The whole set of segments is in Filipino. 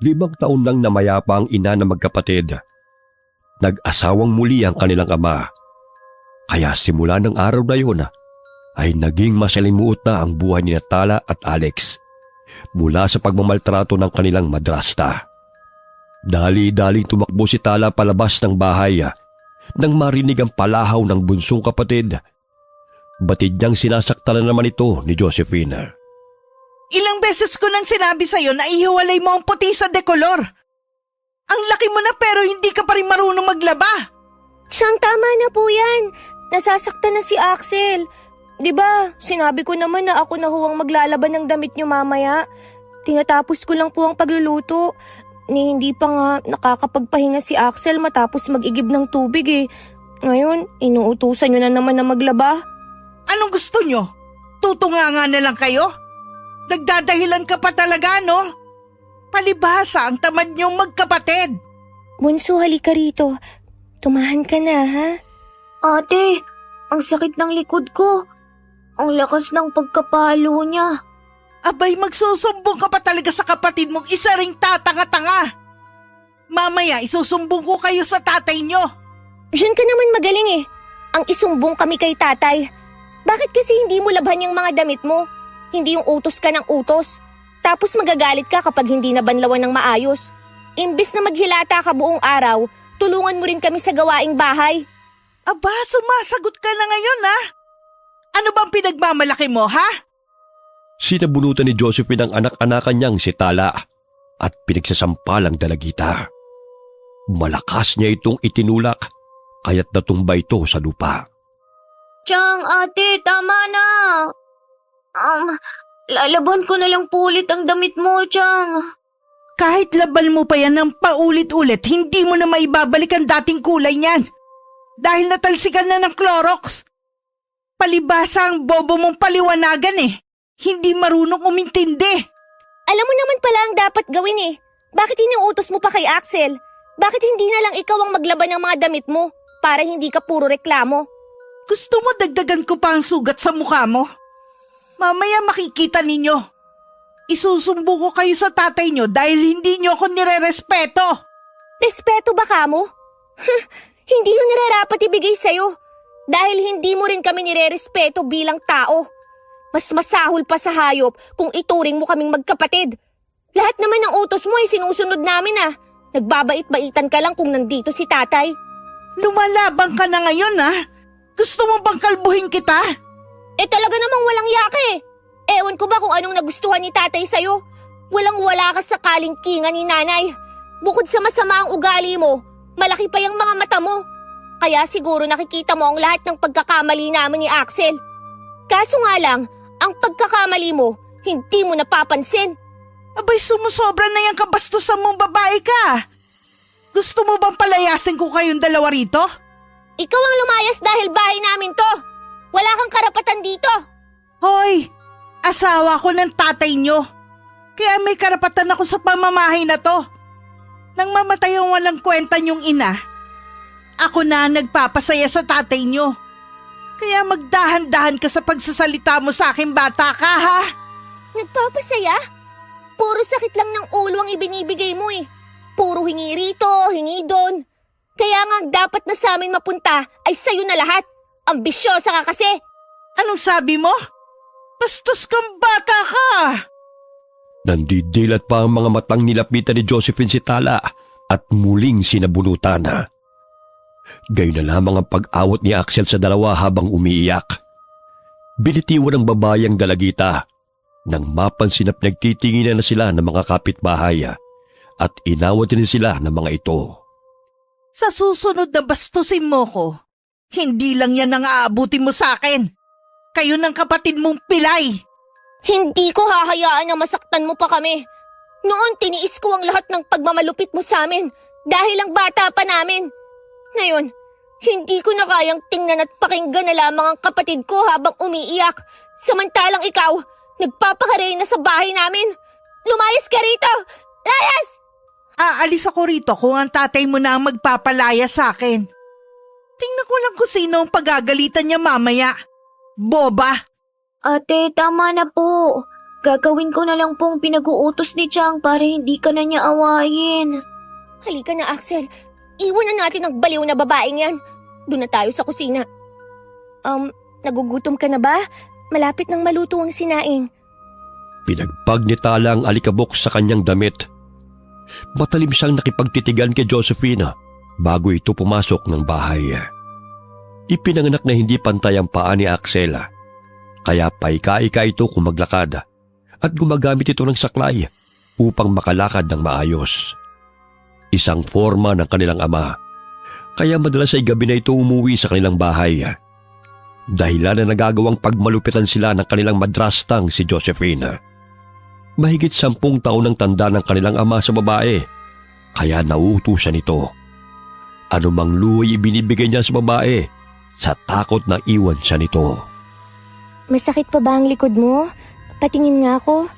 5 taon lang namayapa ang ina ng magkapatid. Nag-asawang muli ang kanilang ama. Kaya simula ng araw na yun ay naging masalimuot na ang buhay ni Tala at Alex mula sa pagmamaltrato ng kanilang madrasta. Dali-daling tumakbo si Tala palabas ng bahay nang marinig ang palahaw ng bunsong kapatid. Batid niyang sinasaktan na naman ito ni Josephine. Ilang beses ko nang sinabi sa'yo na ihiwalay mo ang puti sa dekolor. Ang laki mo na pero hindi ka pa rin marunong maglaba. Siyang tama na po yan. Nasasaktan na si Axel. 'Di ba, sinabi ko naman na ako na huwang maglalaban ng damit niyo mamaya. Tinatapos ko lang po ang pagluluto. Ni hindi pa nga nakakapagpahinga si Axel matapos mag-igib ng tubig eh. Ngayon, inuutusan niyo na naman na maglaba. Anong gusto nyo? Tutunganga na lang kayo? Nagdadahilan ka pa talaga, no? Palibhasa ang tamad niyong magkapatid. Bunso, halika rito. Tumahan ka na, ha? Ate, ang sakit ng likod ko. Ang lakas ng pagkapalo niya. Abay, magsusumbong ka pa talaga sa kapatid mong isa ring tatanga-tanga. Mamaya, isusumbong ko kayo sa tatay nyo. Diyan ka naman magaling eh. Ang isumbong kami kay tatay. Bakit kasi hindi mo labhan yung mga damit mo? Hindi yung utos ka ng utos. Tapos magagalit ka kapag hindi nabanlawan ng maayos. Imbis na maghilata ka buong araw, tulungan mo rin kami sa gawaing bahay. Aba, sumasagot ka na ngayon, ha? Ano bang pinagmamalaki mo, ha? Sinabunutan ni Josephine ang anak-anakan niyang si Tala at pinagsasampalang dalagita. Malakas niya itong itinulak kaya't natumba ito sa lupa. Chang, ate, tama na. Lalaban ko na lang po ulit ang damit mo, Chang. Kahit laban mo pa yan ng paulit-ulit, hindi mo na maibabalik ang dating kulay niyan. Dahil natalsikan na ng Clorox. Palibhasa ang bobo mong paliwanagan eh. Hindi marunong umintindi. Alam mo naman pala ang dapat gawin eh. Bakit inuutos mo pa kay Axel? Bakit hindi na lang ikaw ang maglaban ng mga damit mo para hindi ka puro reklamo? Gusto mo dagdagan ko pa ang sugat sa mukha mo? Mamaya makikita ninyo. Isusumbong ko kayo sa tatay nyo dahil hindi nyo ako nire-respeto. Respeto ba ka mo? Hindi yun nararapat ibigay sa'yo. Dahil hindi mo rin kami nire-respeto bilang tao. Mas masahol pa sa hayop kung ituring mo kaming magkapatid. Lahat naman ng utos mo ay sinusunod namin ah. Nagbabait-baitan ka lang kung nandito si tatay. Lumalabang ka na ngayon ah. Gusto mo bang kalbuhin kita? Talaga namang walang yaka eh. Ewan ko ba kung anong nagustuhan ni tatay sa'yo? Walang-wala ka sa kalingkingan ni nanay. Bukod sa masama ang ugali mo, malaki pa yung mga mata mo. Kaya siguro nakikita mo ang lahat ng pagkakamali namin ni Axel. Kaso nga lang, ang pagkakamali mo, hindi mo napapansin. Abay, sumusobra na yung kabastusan mong babae ka. Gusto mo bang palayasin ko kayong dalawa rito? Ikaw ang lumayas dahil bahay namin to. Wala kang karapatan dito. Hoy, asawa ko ng tatay nyo. Kaya may karapatan ako sa pamamahay na to. Nang mamatay ang walang kwenta nyong ina, ako na ang nagpapasaya sa tatay nyo. Kaya magdahan-dahan ka sa pagsasalita mo sa akin, bata ka, ha? Nagpapasaya? Puro sakit lang ng ulo ang ibinibigay mo eh. Puro hingi rito, hingi doon. Kaya nga dapat na sa amin mapunta ay sa'yo na lahat. Ambisyosa ka kasi. Anong sabi mo? Bastos kang bata ka. Nandidilat pa ang mga matang nilapitan ni Josephine si Tala at muling sinabunutan. Gayun na lamang ang pag-awat ni Axel sa dalawa habang umiiyak. Binitiwan ng babae ang dalagita nang mapansin na pinagtitinginan na sila ng mga kapitbahay at inawat din sila ng mga ito. Sa susunod na bastusin mo ko, hindi lang yan ang aabutin mo sa akin. Kayo ng kapatid mong pilay. Hindi ko hahayaan na masaktan mo pa kami. Noon tiniis ko ang lahat ng pagmamalupit mo sa amin dahil ang bata pa namin. Ngayon, hindi ko na kayang tingnan at pakinggan na lamang ang kapatid ko habang umiiyak. Samantalang ikaw, nagpapakaray na sa bahay namin. Lumayas ka rito! Layas! Aalis ako rito kung ang tatay mo na ang magpapalaya sa akin. Tingnan ko lang kung sino ang pagagalitan niya mamaya. Boba! Ate, tama na po. Gagawin ko na lang pong pinag-uutos ni Chang para hindi ka na niya awayin. Halika na, Axel. Iwan na natin ang baliw na babaeng yan. Doon na tayo sa kusina. Nagugutom ka na ba? Malapit nang maluto ang sinaing. Pinagpag ni Tala ang alikabok sa kanyang damit. Matalim siyang nakipagtitigan kay Josephine bago ito pumasok ng bahay. Ipinanganak na hindi pantay ang paa ni Axel, kaya paika-ika ito kung maglakad at gumagamit ito ng saklay upang makalakad ng maayos. Isang forma ng kanilang ama, kaya madalas ay gabi na ito umuwi sa kanilang bahay. Dahilan na nagagawang pagmalupitan sila ng kanilang madrastang si Josephine. Mahigit 10 taon ang tanda ng kanilang ama sa babae, kaya nauutusan nito. Anumang luhoy ibinibigay niya sa babae sa takot na iwan siya nito. Masakit pa ba ang likod mo? Patingin nga ako.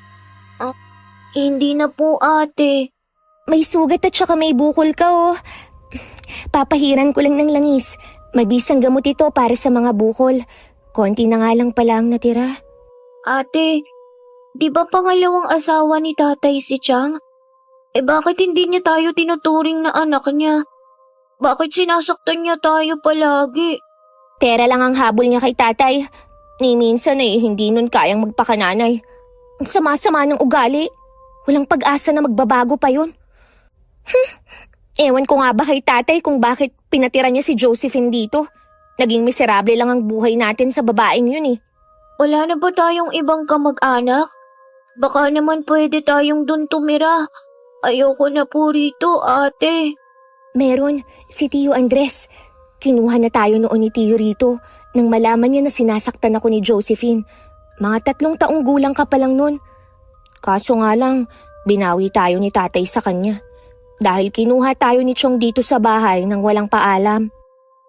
Hindi na po, ate. May sugat at saka may bukol ka, oh. Papahiran ko lang ng langis. Mabisang gamot ito para sa mga bukol. Konti na nga lang pala ang natira. Ate, di ba pangalawang asawa ni tatay si Chang? Bakit hindi niya tayo tinuturing na anak niya? Bakit sinasaktan niya tayo palagi? Pera lang ang habol niya kay tatay. Ni minsan hindi nun kayang magpakananay. Ang sama-sama ng ugali. Walang pag-asa na magbabago pa yun. Ewan ko nga ba kay tatay kung bakit pinatira niya si Josephine dito. Naging miserable lang ang buhay natin sa babaeng yun eh. Wala na ba tayong ibang kamag-anak? Baka naman pwede tayong dun tumira. Ayoko na po rito, ate. Meron, si Tio Andres. Kinuha na tayo noon ni Tio rito nang malaman niya na sinasaktan ako ni Josephine. Mga 3 taong gulang ka pa lang nun. Kaso nga lang, binawi tayo ni tatay sa kanya. Dahil kinuha tayo ni Chong dito sa bahay nang walang paalam.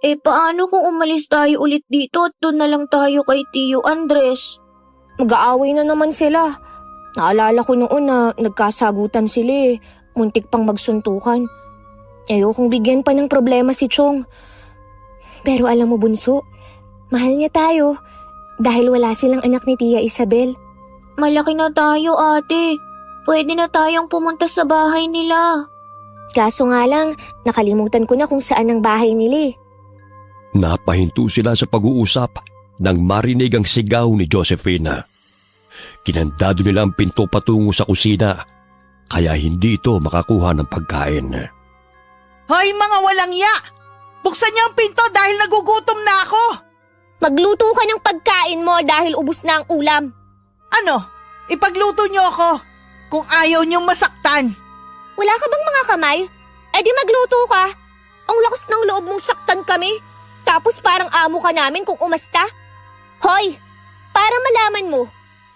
Paano kung umalis tayo ulit dito at doon na lang tayo kay Tio Andres? Mag-aaway na naman sila. Naalala ko noon na nagkasagutan sila eh. Muntik pang magsuntukan. Ayokong bigyan pa ng problema si Chong. Pero alam mo, bunso, mahal niya tayo dahil wala silang anak ni Tia Isabel. Malaki na tayo, ate. Pwede na tayong pumunta sa bahay nila. Kaso nga lang, nakalimutan ko na kung saan ang bahay nila. Napahinto sila sa pag-uusap nang marinig ang sigaw ni Josephine. Kinandado nila ang pinto patungo sa kusina, kaya hindi ito makakuha ng pagkain. Hoy mga walang ya! Buksan niyo ang pinto dahil nagugutom na ako! Magluto ka ng pagkain mo dahil ubos na ang ulam. Ano? Ipagluto niyo ako kung ayaw niyong masaktan. Wala ka bang mga kamay? Di magluto ka. Ang lakas ng loob mong saktan kami. Tapos parang amo ka namin kung umasta. Hoy, para malaman mo,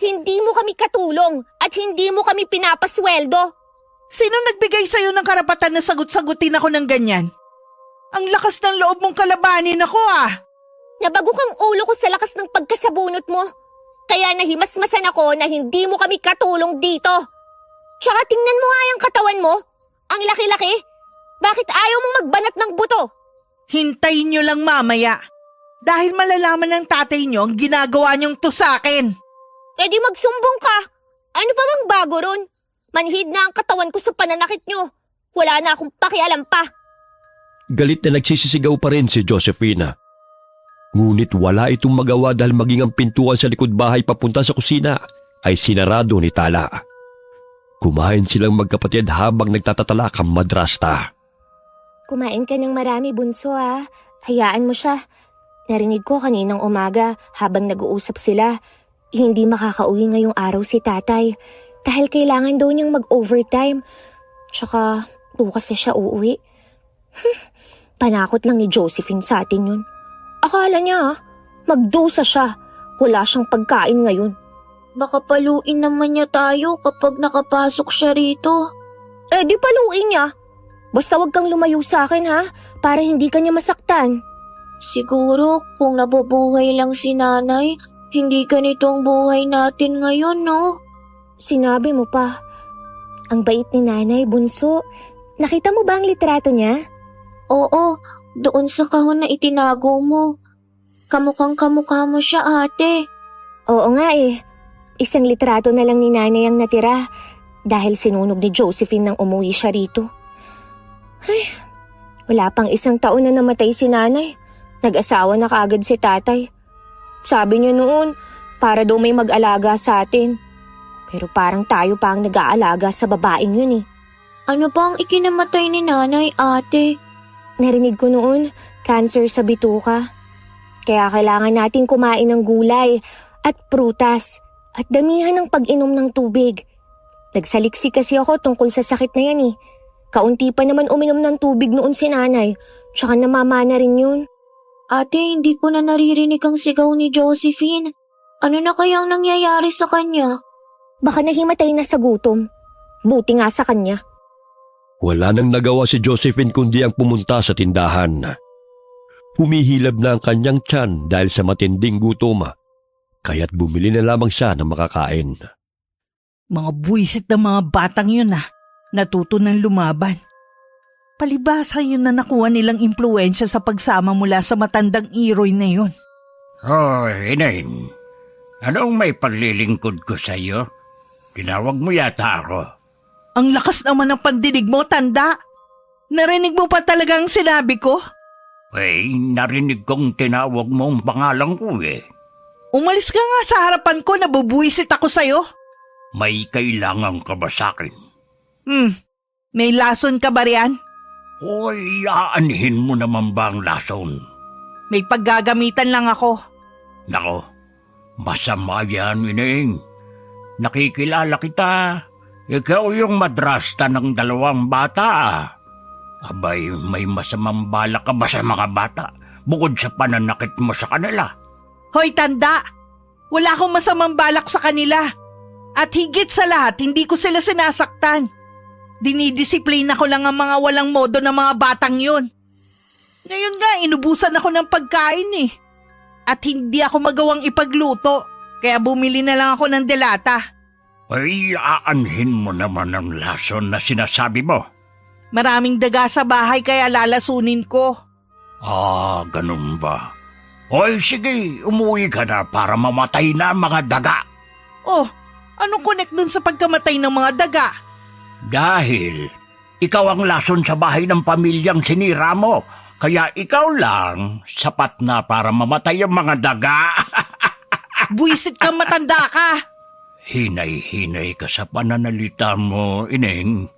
hindi mo kami katulong at hindi mo kami pinapasweldo. Sino nagbigay sa'yo ng karapatan na sagot-sagutin ako ng ganyan? Ang lakas ng loob mong kalabanin ako ah! Nabago kang ulo ko sa lakas ng pagkasabunot mo. Kaya nahimasmasan ako na hindi mo kami katulong dito. Tsaka tingnan mo nga yung katawan mo. Ang laki-laki. Bakit ayaw mong magbanat ng buto? Hintayin niyo lang mamaya. Dahil malalaman ng tatay niyo ang ginagawa niyong to sa akin. Di magsumbong ka. Ano pa bang bago ron? Manhid na ang katawan ko sa pananakit niyo. Wala na akong pakialam pa. Galit na nagsisisigaw pa rin si Josephine. Ngunit wala itong magawa dahil maging ang pintuan sa likod bahay papunta sa kusina ay sinarado ni Tala. Kumain silang magkapatid habang nagtatatalak ang madrasta. Kumain ka ng marami, bunso ah. Hayaan mo siya. Narinig ko kaninang umaga habang nag-uusap sila. Hindi makakauwi ngayong araw si tatay dahil kailangan daw niyang mag-overtime. Tsaka bukas na siya uuwi. Panakot lang ni Josephine sa atin yun. Akala niya magdusa siya. Wala siyang pagkain ngayon. Baka paluin naman niya tayo kapag nakapasok siya rito. Di paluin niya. Basta wag kang lumayo sa akin ha, para hindi ka niya masaktan. Siguro kung nabubuhay lang si nanay, hindi ganito ang buhay natin ngayon, no? Sinabi mo pa. Ang bait ni nanay, bunso. Nakita mo ba ang litrato niya? Oo, doon sa kahon na itinago mo. Kamukhang kamukha mo siya, ate. Oo nga eh. Isang litrato na lang ni nanay ang natira dahil sinunog ni Josephine nang umuwi siya rito. Ay, wala pang isang taon na namatay si nanay. Nag-asawa na kaagad si tatay. Sabi niya noon, para daw may mag-alaga sa atin. Pero parang tayo pa ang nag-aalaga sa babaeng yun eh. Ano pa ang ikinamatay ni nanay, ate? Narinig ko noon, cancer sa bituka. Kaya kailangan nating kumain ng gulay at prutas at damihan ng pag-inom ng tubig. Nagsaliksi kasi ako tungkol sa sakit na yan eh. Kaunti pa naman uminom ng tubig noon si nanay, tsaka namamana rin yun. Ate, hindi ko na naririnig ang sigaw ni Josephine. Ano na kayang nangyayari sa kanya? Baka nahimatay na sa gutom. Buti nga sa kanya. Wala nang nagawa si Josephine kundi ang pumunta sa tindahan. Humihilab na ang kanyang tiyan dahil sa matinding gutom, kaya't bumili na lamang siya ng makakain. Mga buwisit na mga batang yun natuto ng lumaban. Palibhasa yun na nakuha nilang impluensya sa pagsama mula sa matandang Iroy na yun. Oh, Ineng. Anong may paglilingkod ko sa'yo? Tinawag mo yata ako. Ang lakas naman ng pandinig mo, tanda. Narinig mo pa talaga ang sinabi ko? Narinig kong tinawag mo ang pangalan ko eh. Umalis ka nga sa harapan ko, nabubuwisit ako sa'yo. May kailangan ka ba sa'kin? May lason ka ba riyan? Hoy, aanhin mo naman ba ang lason? May paggagamitan lang ako. Nako, masama yan, Ineng. Nakikilala kita. Ikaw yung madrasta ng 2 bata. Abay, may masamang balak ka ba sa mga bata bukod sa pananakit mo sa kanila? Hoy, tanda! Wala akong masamang balak sa kanila. At higit sa lahat, hindi ko sila sinasaktan. Dinidisiplina ko lang ang mga walang modo ng mga batang yun. Ngayon nga, inubusan ako ng pagkain eh. At hindi ako magawang ipagluto, kaya bumili na lang ako ng delata. Aanhin mo naman ang lason na sinasabi mo. Maraming daga sa bahay kaya lalasunin ko. Ganun ba? Hoy, sige, umuwi ka na para mamatay na ang mga daga. Oh, anong connect dun sa pagkamatay ng mga daga? Dahil ikaw ang lason sa bahay ng pamilyang sinira mo, kaya ikaw lang sapat na para mamatay ang mga daga. Buisit kang matanda ka! Hinay-hinay ka sa pananalita mo, Ineng.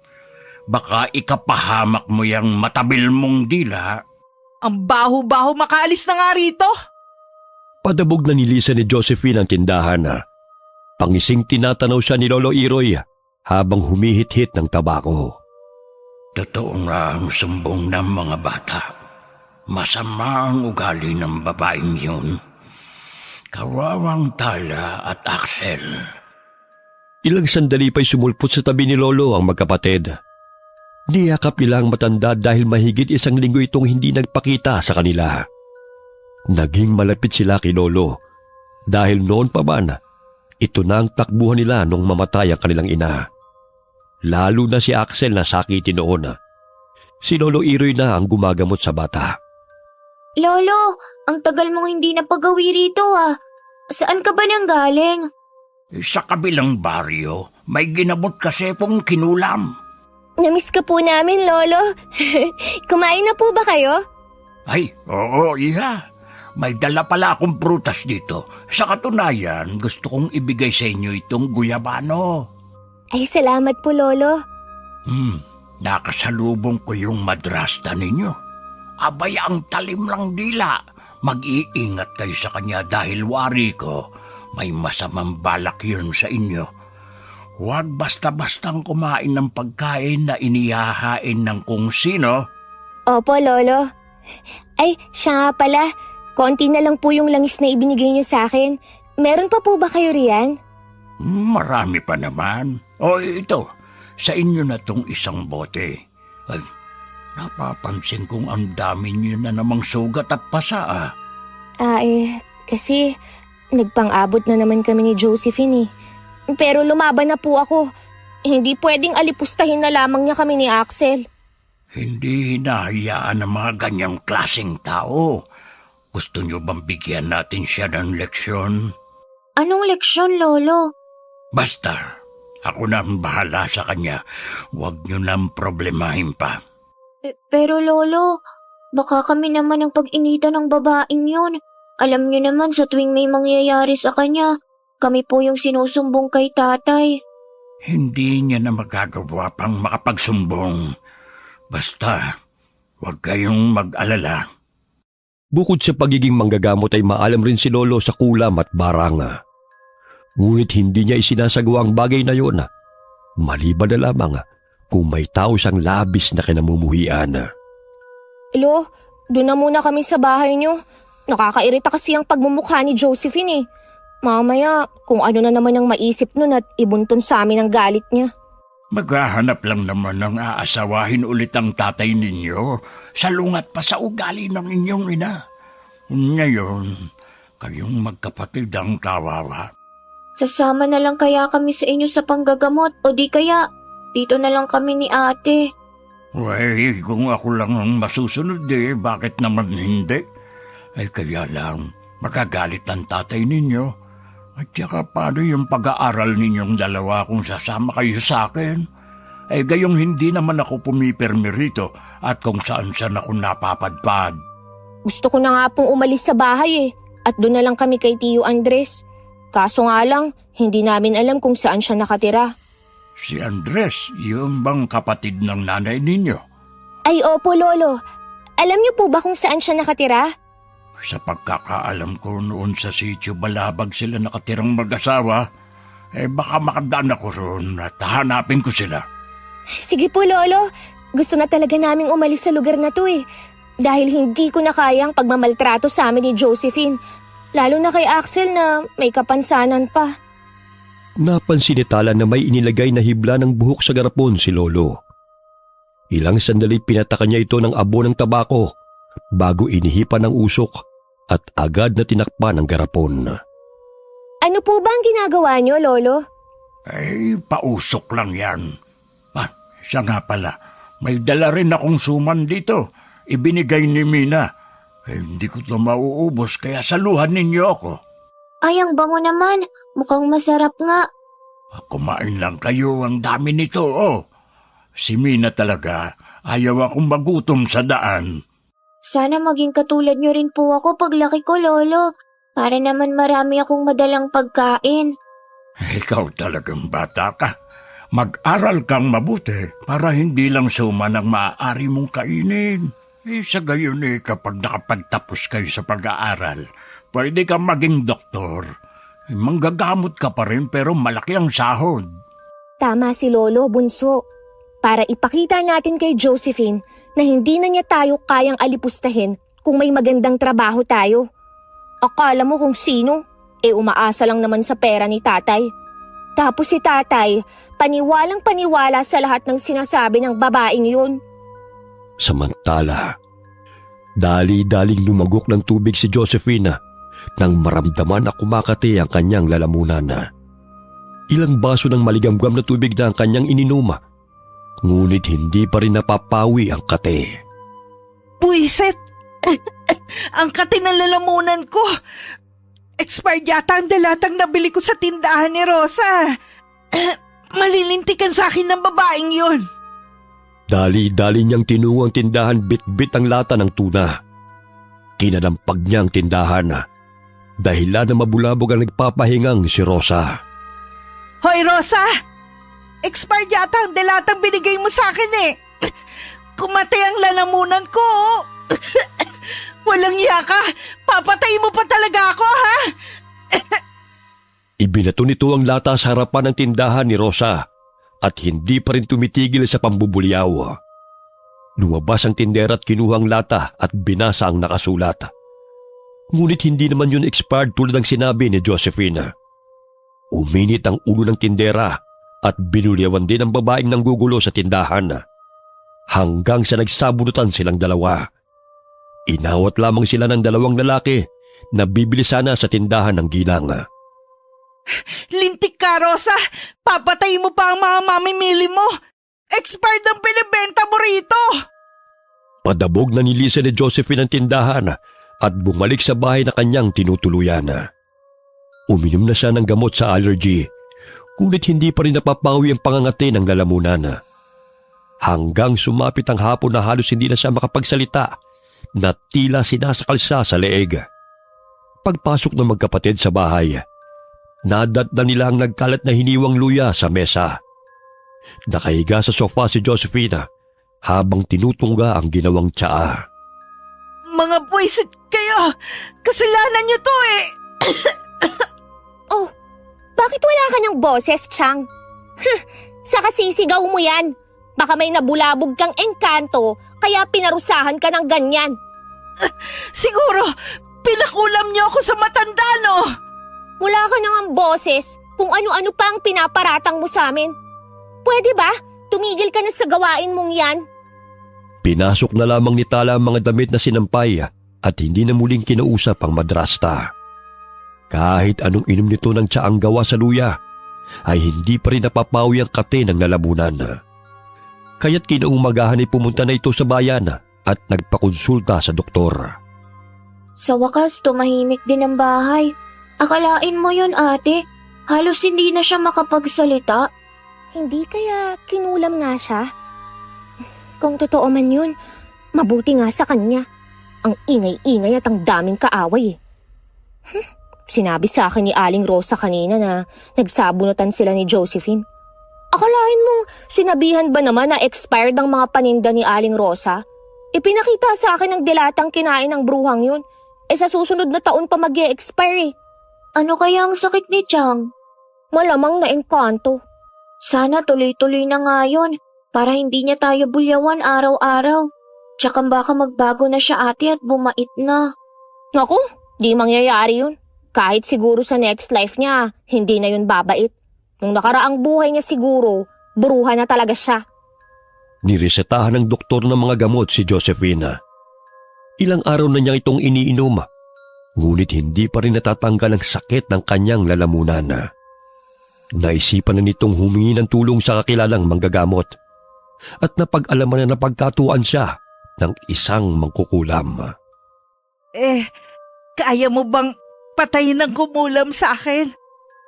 Baka ikapahamak mo yung matabil mong dila. Ang baho-baho, makaalis na nga rito! Padabog na nilisan ni Josephine ang tindahan. Pangising tinatanaw siya ni Lolo Iroy habang humihit-hit ng tabako. Totoo nga ang sumbong ng mga bata. Masama ang ugali ng babaeng yun. Kawawang Tala at Axel. Ilang sandali pa'y sumulpot sa tabi ni Lolo ang magkapatid. Niyakap nila ang matanda dahil mahigit 1 linggo itong hindi nagpakita sa kanila. Naging malapit sila kay Lolo dahil noon pa man, ito na ang takbuhan nila nung mamatay ang kanilang ina. Lalo na si Axel na sakitin noon. Si Lolo Iroy na ang gumagamot sa bata. Lolo, ang tagal mong hindi napagawi rito Saan ka ba nang galing? Sa kabilang baryo, may ginamot kasi pong kinulam. Namiss ka po namin, Lolo. Kumain na po ba kayo? Ay, oo, Iha. May dala pala akong prutas dito. Sa katunayan, gusto kong ibigay sa inyo itong guyabano. Ay, salamat po, Lolo. Nakasalubong ko yung madrasta ninyo. Abay, ang talim lang dila. Mag-iingat kayo sa kanya dahil wari ko, may masamang balak yun sa inyo. Huwag basta-bastang kumain ng pagkain na inihahain ng kung sino. Opo, Lolo. Ay, siya nga pala. Konti na lang po yung langis na ibinigay niyo sa akin. Meron pa po ba kayo riyan? Marami pa naman. O ito, sa inyo na tong isang bote. Ay, napapansin kong ang dami niyo na namang sugat at pasa kasi nagpang-abot na naman kami ni Josephine eh. Pero lumaban na po ako. Hindi pwedeng alipustahin na lamang niya kami ni Axel. Hindi hinahayaan ng mga ganyang klaseng tao. Gusto niyo bang bigyan natin siya ng leksyon? Anong leksyon, Lolo? Basta, ako na ang bahala sa kanya. Huwag niyo nang problemahin pa. Pero Lolo, baka kami naman ang pag-initan ng babaeng yun. Alam niyo naman sa tuwing may mangyayari sa kanya, kami po yung sinusumbong kay tatay. Hindi niya na magagawa pang makapagsumbong. Basta, huwag kayong mag-alala. Bukod sa pagiging manggagamot ay maalam rin si Lolo sa kulam at baranga. Ngunit hindi niya isinasagawa ang bagay na yon. Maliban na lamang kung may tao siyang labis na kinamumuhian. Lo, doon na muna kami sa bahay niyo. Nakakairita kasi ang pagmumukha ni Josephine eh. Mamaya, kung ano na naman ang maisip nun at ibuntun sa amin ang galit niya. Maghahanap lang naman ng aasawahin ulit ang tatay ninyo. Salungat pa sa ugali ng inyong ina. Ngayon, kayong magkapatid ang kawawa. Sasama na lang kaya kami sa inyo sa panggagamot o di kaya dito na lang kami ni ate.喂, kung ako lang ang masusunod bakit naman hindi? Ay kaya lang, magagalit ang tatay ninyo. At saka paano yung pag-aaral ninyong dalawa kung sasama kayo sa akin? Ay gayong hindi naman ako pumipirmi rito at kung saan-saan ako napapadpad. Gusto ko na nga pong umalis sa bahay eh. At doon na lang kami kay Tio Andres. Kaso nga lang, hindi namin alam kung saan siya nakatira. Si Andres, yung bang kapatid ng nanay ninyo? Ay opo, Lolo. Alam niyo po ba kung saan siya nakatira? Sa pagkakaalam ko noon sa sitio Balabag sila nakatirang mag-asawa, baka makadaan ako roon at hanapin ko sila. Sige po, Lolo. Gusto na talaga naming umalis sa lugar na to eh. Dahil hindi ko na kayang pagmamaltrato sa amin ni Josephine. Lalo na kay Axel na may kapansanan pa. Napansin ni Tala na may inilagay na hibla ng buhok sa garapon si Lolo. Ilang sandali pinatakan niya ito ng abo ng tabako bago inihipan ng usok at agad na tinakpan ng garapon. Ano po ba ang ginagawa niyo, Lolo? Pausok lang yan. Siya nga pala, may dala rin akong suman dito. Ibinigay ni Mina. Hindi ko ito mauubos kaya saluhan ninyo ako. Ay, ang bango naman. Mukhang masarap nga. Kumain lang kayo, ang dami nito, Si Mina talaga, ayaw akong magutom sa daan. Sana maging katulad niyo rin po ako paglaki ko, Lolo. Para naman marami akong madalang pagkain. Ikaw talagang bata ka. Mag-aral kang mabuti para hindi lang suman ang maaari mong kainin. Sa gayon kapag nakapagtapos kayo sa pag-aaral, pwede kang maging doktor. Manggagamot ka pa rin pero malaki ang sahod. Tama si Lolo, bunso. Para ipakita natin kay Josephine na hindi na niya tayo kayang alipustahin kung may magandang trabaho tayo. Akala mo kung sino? Umaasa lang naman sa pera ni tatay. Tapos si tatay, paniwalang paniwala sa lahat ng sinasabi ng babaeng yun. Samantala, dali-daling lumagok ng tubig si Josephine nang maramdaman na kumakati ang kanyang lalamunan. Ilang baso ng maligamgam na tubig na ang kanyang ininom, ngunit hindi pa rin napapawi ang kate. Buiset! Ang kati ng lalamunan ko! Expired yata ang dalatang nabili ko sa tindahan ni Rosa. Malilintikan sa akin ng babaeng yun. Dali-dali niyang tinungo ang tindahan, bit-bit ang lata ng tuna. Tinadampag niya ang tindahan, dahilan na mabulabog ang nagpapahingang si Rosa. Hoy Rosa! Expired yata ang dalatang binigay mo sa akin eh. Kumatay ang lalamunan ko. Walang iya ka! Papatay mo pa talaga ako, ha? Ibinato nito ang lata sa harapan ng tindahan ni Rosa at hindi pa rin tumitigil sa pambubulyaw. Lumabas ang tindera at kinuha ang lata at binasa ang nakasulat. Ngunit hindi naman yun expired tulad ng sinabi ni Josephine. Uminit ang ulo ng tindera at binulyawan din ang babaeng nanggugulo sa tindahan. Hanggang sa nagsabunutan silang dalawa. Inawat lamang sila ng dalawang lalaki na bibili sana sa tindahan ng ginang. Lintik ka, Rosa! Papatay mo pa ang mga mamimili mo! Expired ang binibenta mo rito! Padabog na nilisa ni Josephine ang tindahan at bumalik sa bahay na kanyang tinutuluyan. Uminom na siya ng gamot sa allergy Ngunit hindi pa rin napapawi ang pangangati ng lalamunan. Hanggang sumapit ang hapon na halos hindi na siya makapagsalita na tila sinasakal siya sa leeg. Pagpasok ng magkapatid sa bahay, nadatna nila ang nagkalat na hiniwang luya sa mesa. Nakahiga sa sofa si Josephine habang tinutungga ang ginawang tsaa. Mga buwisit kayo! Kasalanan niyo to eh! Oh, bakit wala ka ng boses, Chang? Sa kasisigaw mo yan. Baka may nabulabog kang engkanto kaya pinarusahan ka ng ganyan. Siguro, pinakulam niyo ako sa matanda, no? Wala ka nang ang boses kung ano-ano pa ang pinaparatang mo sa amin. Pwede ba? Tumigil ka na sa gawain mong yan. Pinasok na lamang ni Tala ang mga damit na sinampay at hindi na muling kinausap ang madrasta. Kahit anong inom nito ng tsaang gawa sa luya, ay hindi pa rin napapawi ang kate ng lalamunan. Kaya't kinaumagahan ay pumunta na ito sa bayan at nagpakonsulta sa doktor. Sa wakas, tumahimik din ang bahay. Akalain mo yun, ate. Halos hindi na siya makapagsalita. Hindi kaya kinulam nga siya? Kung totoo man yun, mabuti nga sa kanya. Ang ingay-ingay at ang daming kaaway. Sinabi sa akin ni Aling Rosa kanina na nagsabunutan sila ni Josephine. Akalain mong sinabihan ba naman na expired ang mga paninda ni Aling Rosa? Ipinakita sa akin ng dilatang kinain ng bruhang yun. Sa susunod na taon pa mag-e-expire. Ano kaya ang sakit ni Chang? Malamang na engkanto. Sana tuloy-tuloy na nga yun para hindi niya tayo bulyawan araw-araw. Tsaka baka magbago na siya ate at bumait na. Naku, di mangyayari yun. Kahit siguro sa next life niya, hindi na yun babait. Nung nakaraang buhay niya siguro, buruhan na talaga siya. Niresetahan ng doktor ng mga gamot si Josephine. Ilang araw na niya itong iniinom, ngunit hindi pa rin natatanggal ang sakit ng kanyang lalamunan. Naisipan na nitong humingi ng tulong sa kakilalang manggagamot at napag-alaman na napagkatuan siya ng isang mangkukulam. Kaya mo bang patayin ng kumulam sa akin?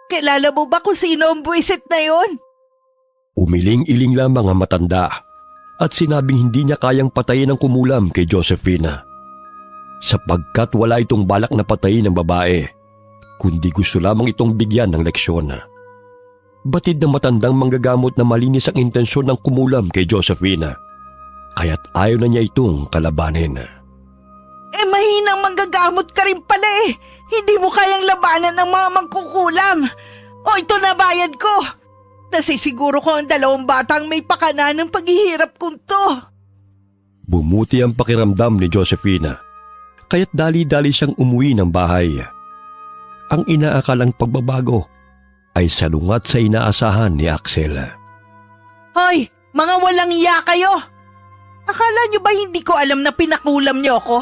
Kilala mo ba kung sino ang buwisit na yon? Umiling-iling lamang ang matanda at sinabing hindi niya kayang patayin ang kumulam kay Josephine. Sapagkat wala itong balak na patayin ng babae, kundi gusto lamang itong bigyan ng leksyon. Batid ng matandang manggagamot na malinis ang intensyon ng kumulam kay Josephine, kaya't ayaw na niya itong kalabanin. Mahinang manggagamot ka rin pala eh. Hindi mo kayang labanan ng mga mangkukulam. O ito na bayad ko. Nasisiguro ko ang 2 batang may pakana ng paghihirap kong to. Bumuti ang pakiramdam ni Josephine, kaya't dali-dali siyang umuwi ng bahay. Ang inaakalang pagbabago ay salungat sa inaasahan ni Axel. Hoy, mga walang iya kayo! Akala nyo ba hindi ko alam na pinakulam nyo ako?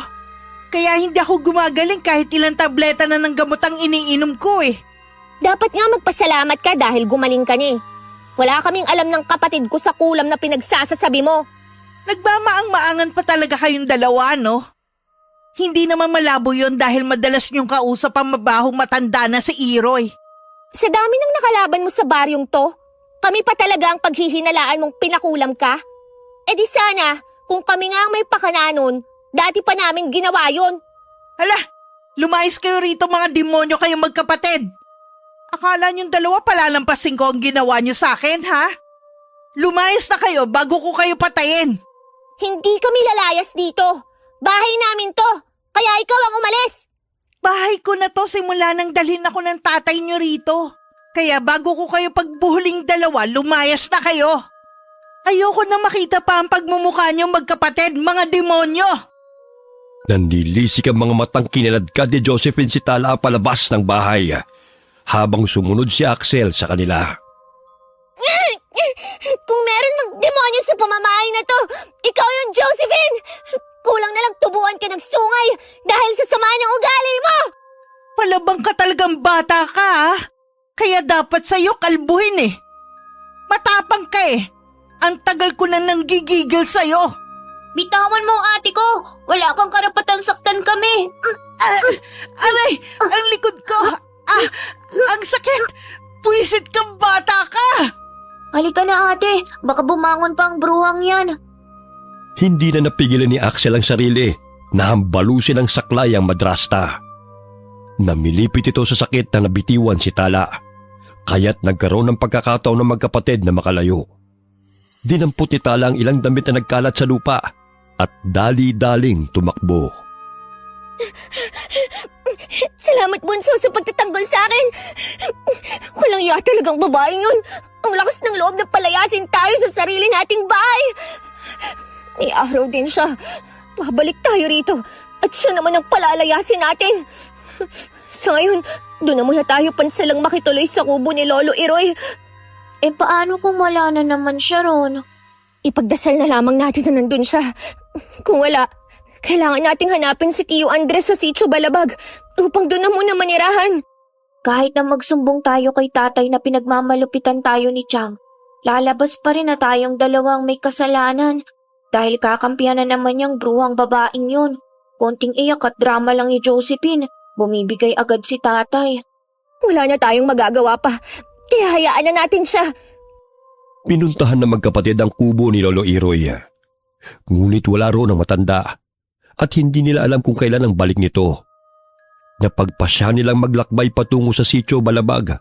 Kaya hindi ako gumagaling kahit ilang tableta na ng gamot ang iniinom ko eh. Dapat nga magpasalamat ka dahil gumaling ka ni. Wala kaming alam ng kapatid ko sa kulam na pinagsasasabi mo. Nagmamaang-maangan pa talaga kayong dalawa, no? Hindi naman malabo yon dahil madalas niyong kausap ang mabahong matanda na si Iroy. Sa dami ng nakalaban mo sa baryong to, kami pa talaga ang paghihinalaan mong pinakulam ka? Di sana, kung kami nga ang may pakananon, dati pa namin ginawa yon. Hala, lumayas kayo rito mga demonyo kayong magkapatid. Akala niyong dalawa palalampasin ko ang ginawa niyo sa akin, ha? Lumayas na kayo bago ko kayo patayin. Hindi kami lalayas dito. Bahay namin to, kaya ikaw ang umalis. Bahay ko na to simula nang dalhin ako ng tatay niyo rito. Kaya bago ko kayo pagbuhuling dalawa, lumayas na kayo. Ayoko na makita pa ang pagmumukha niyong magkapatid, mga demonyo. Nanlilisik ang mga matang kinaladkad ni Josephine si Tala palabas ng bahay habang sumunod si Axel sa kanila. Kung meron ng demonyo sa pamamahay na to, ikaw yung Josephine! Kulang na lang tubuan ka ng sungay dahil sa sama ng ugali mo! Palabang ka talagang bata ka, ha? Kaya dapat sa'yo kalbuhin eh. Matapang ka eh. Ang tagal ko na nanggigigil sa'yo. Bitawan mo ang ate ko! Wala kang karapatang saktan kami! Aray! Ang likod ko! Ang sakit! Pwisit kang bata ka! Halika na ate, baka bumangon pa ang bruhang yan. Hindi na napigilan ni Axel ang sarili na hambalusin ng saklay ang madrasta. Namilipit ito sa sakit na nabitiwan si Tala, kaya't nagkaroon ng pagkakataon ng magkapatid na makalayo. Dinampot ni Tala ang ilang damit na nagkalat sa lupa at dali-daling tumakbo. Salamat, Bunso, sa pagtatanggol sa akin. Walang iya talagang babaeng yun. Ang lakas ng loob na palayasin tayo sa sarili nating bahay. May araw din siya. Babalik tayo rito at siya naman ang palalayasin natin. Sa ngayon, doon na muna tayo pansalang makituloy sa kubo ni Lolo Iroy. Paano kung wala na naman siya ron? Ipagdasal na lamang natin na nandun siya. Kung wala, kailangan nating hanapin si Tio Andres sa Sitio Balabag upang doon na muna manirahan. Kahit na magsumbong tayo kay tatay na pinagmamalupitan tayo ni Chang, lalabas pa rin na tayong dalawang may kasalanan dahil kakampihan na naman yung bruhang babaeng yun. Konting iyak at drama lang ni Josephine, bumibigay agad si tatay. Wala na tayong magagawa pa, kaya hayaan na natin siya. Pinuntahan ng magkapatid ang kubo ni Lolo Iroy. Ngunit wala roon ang matanda at hindi nila alam kung kailan ang balik nito. Napagpasya nilang maglakbay patungo sa Sitio Balabag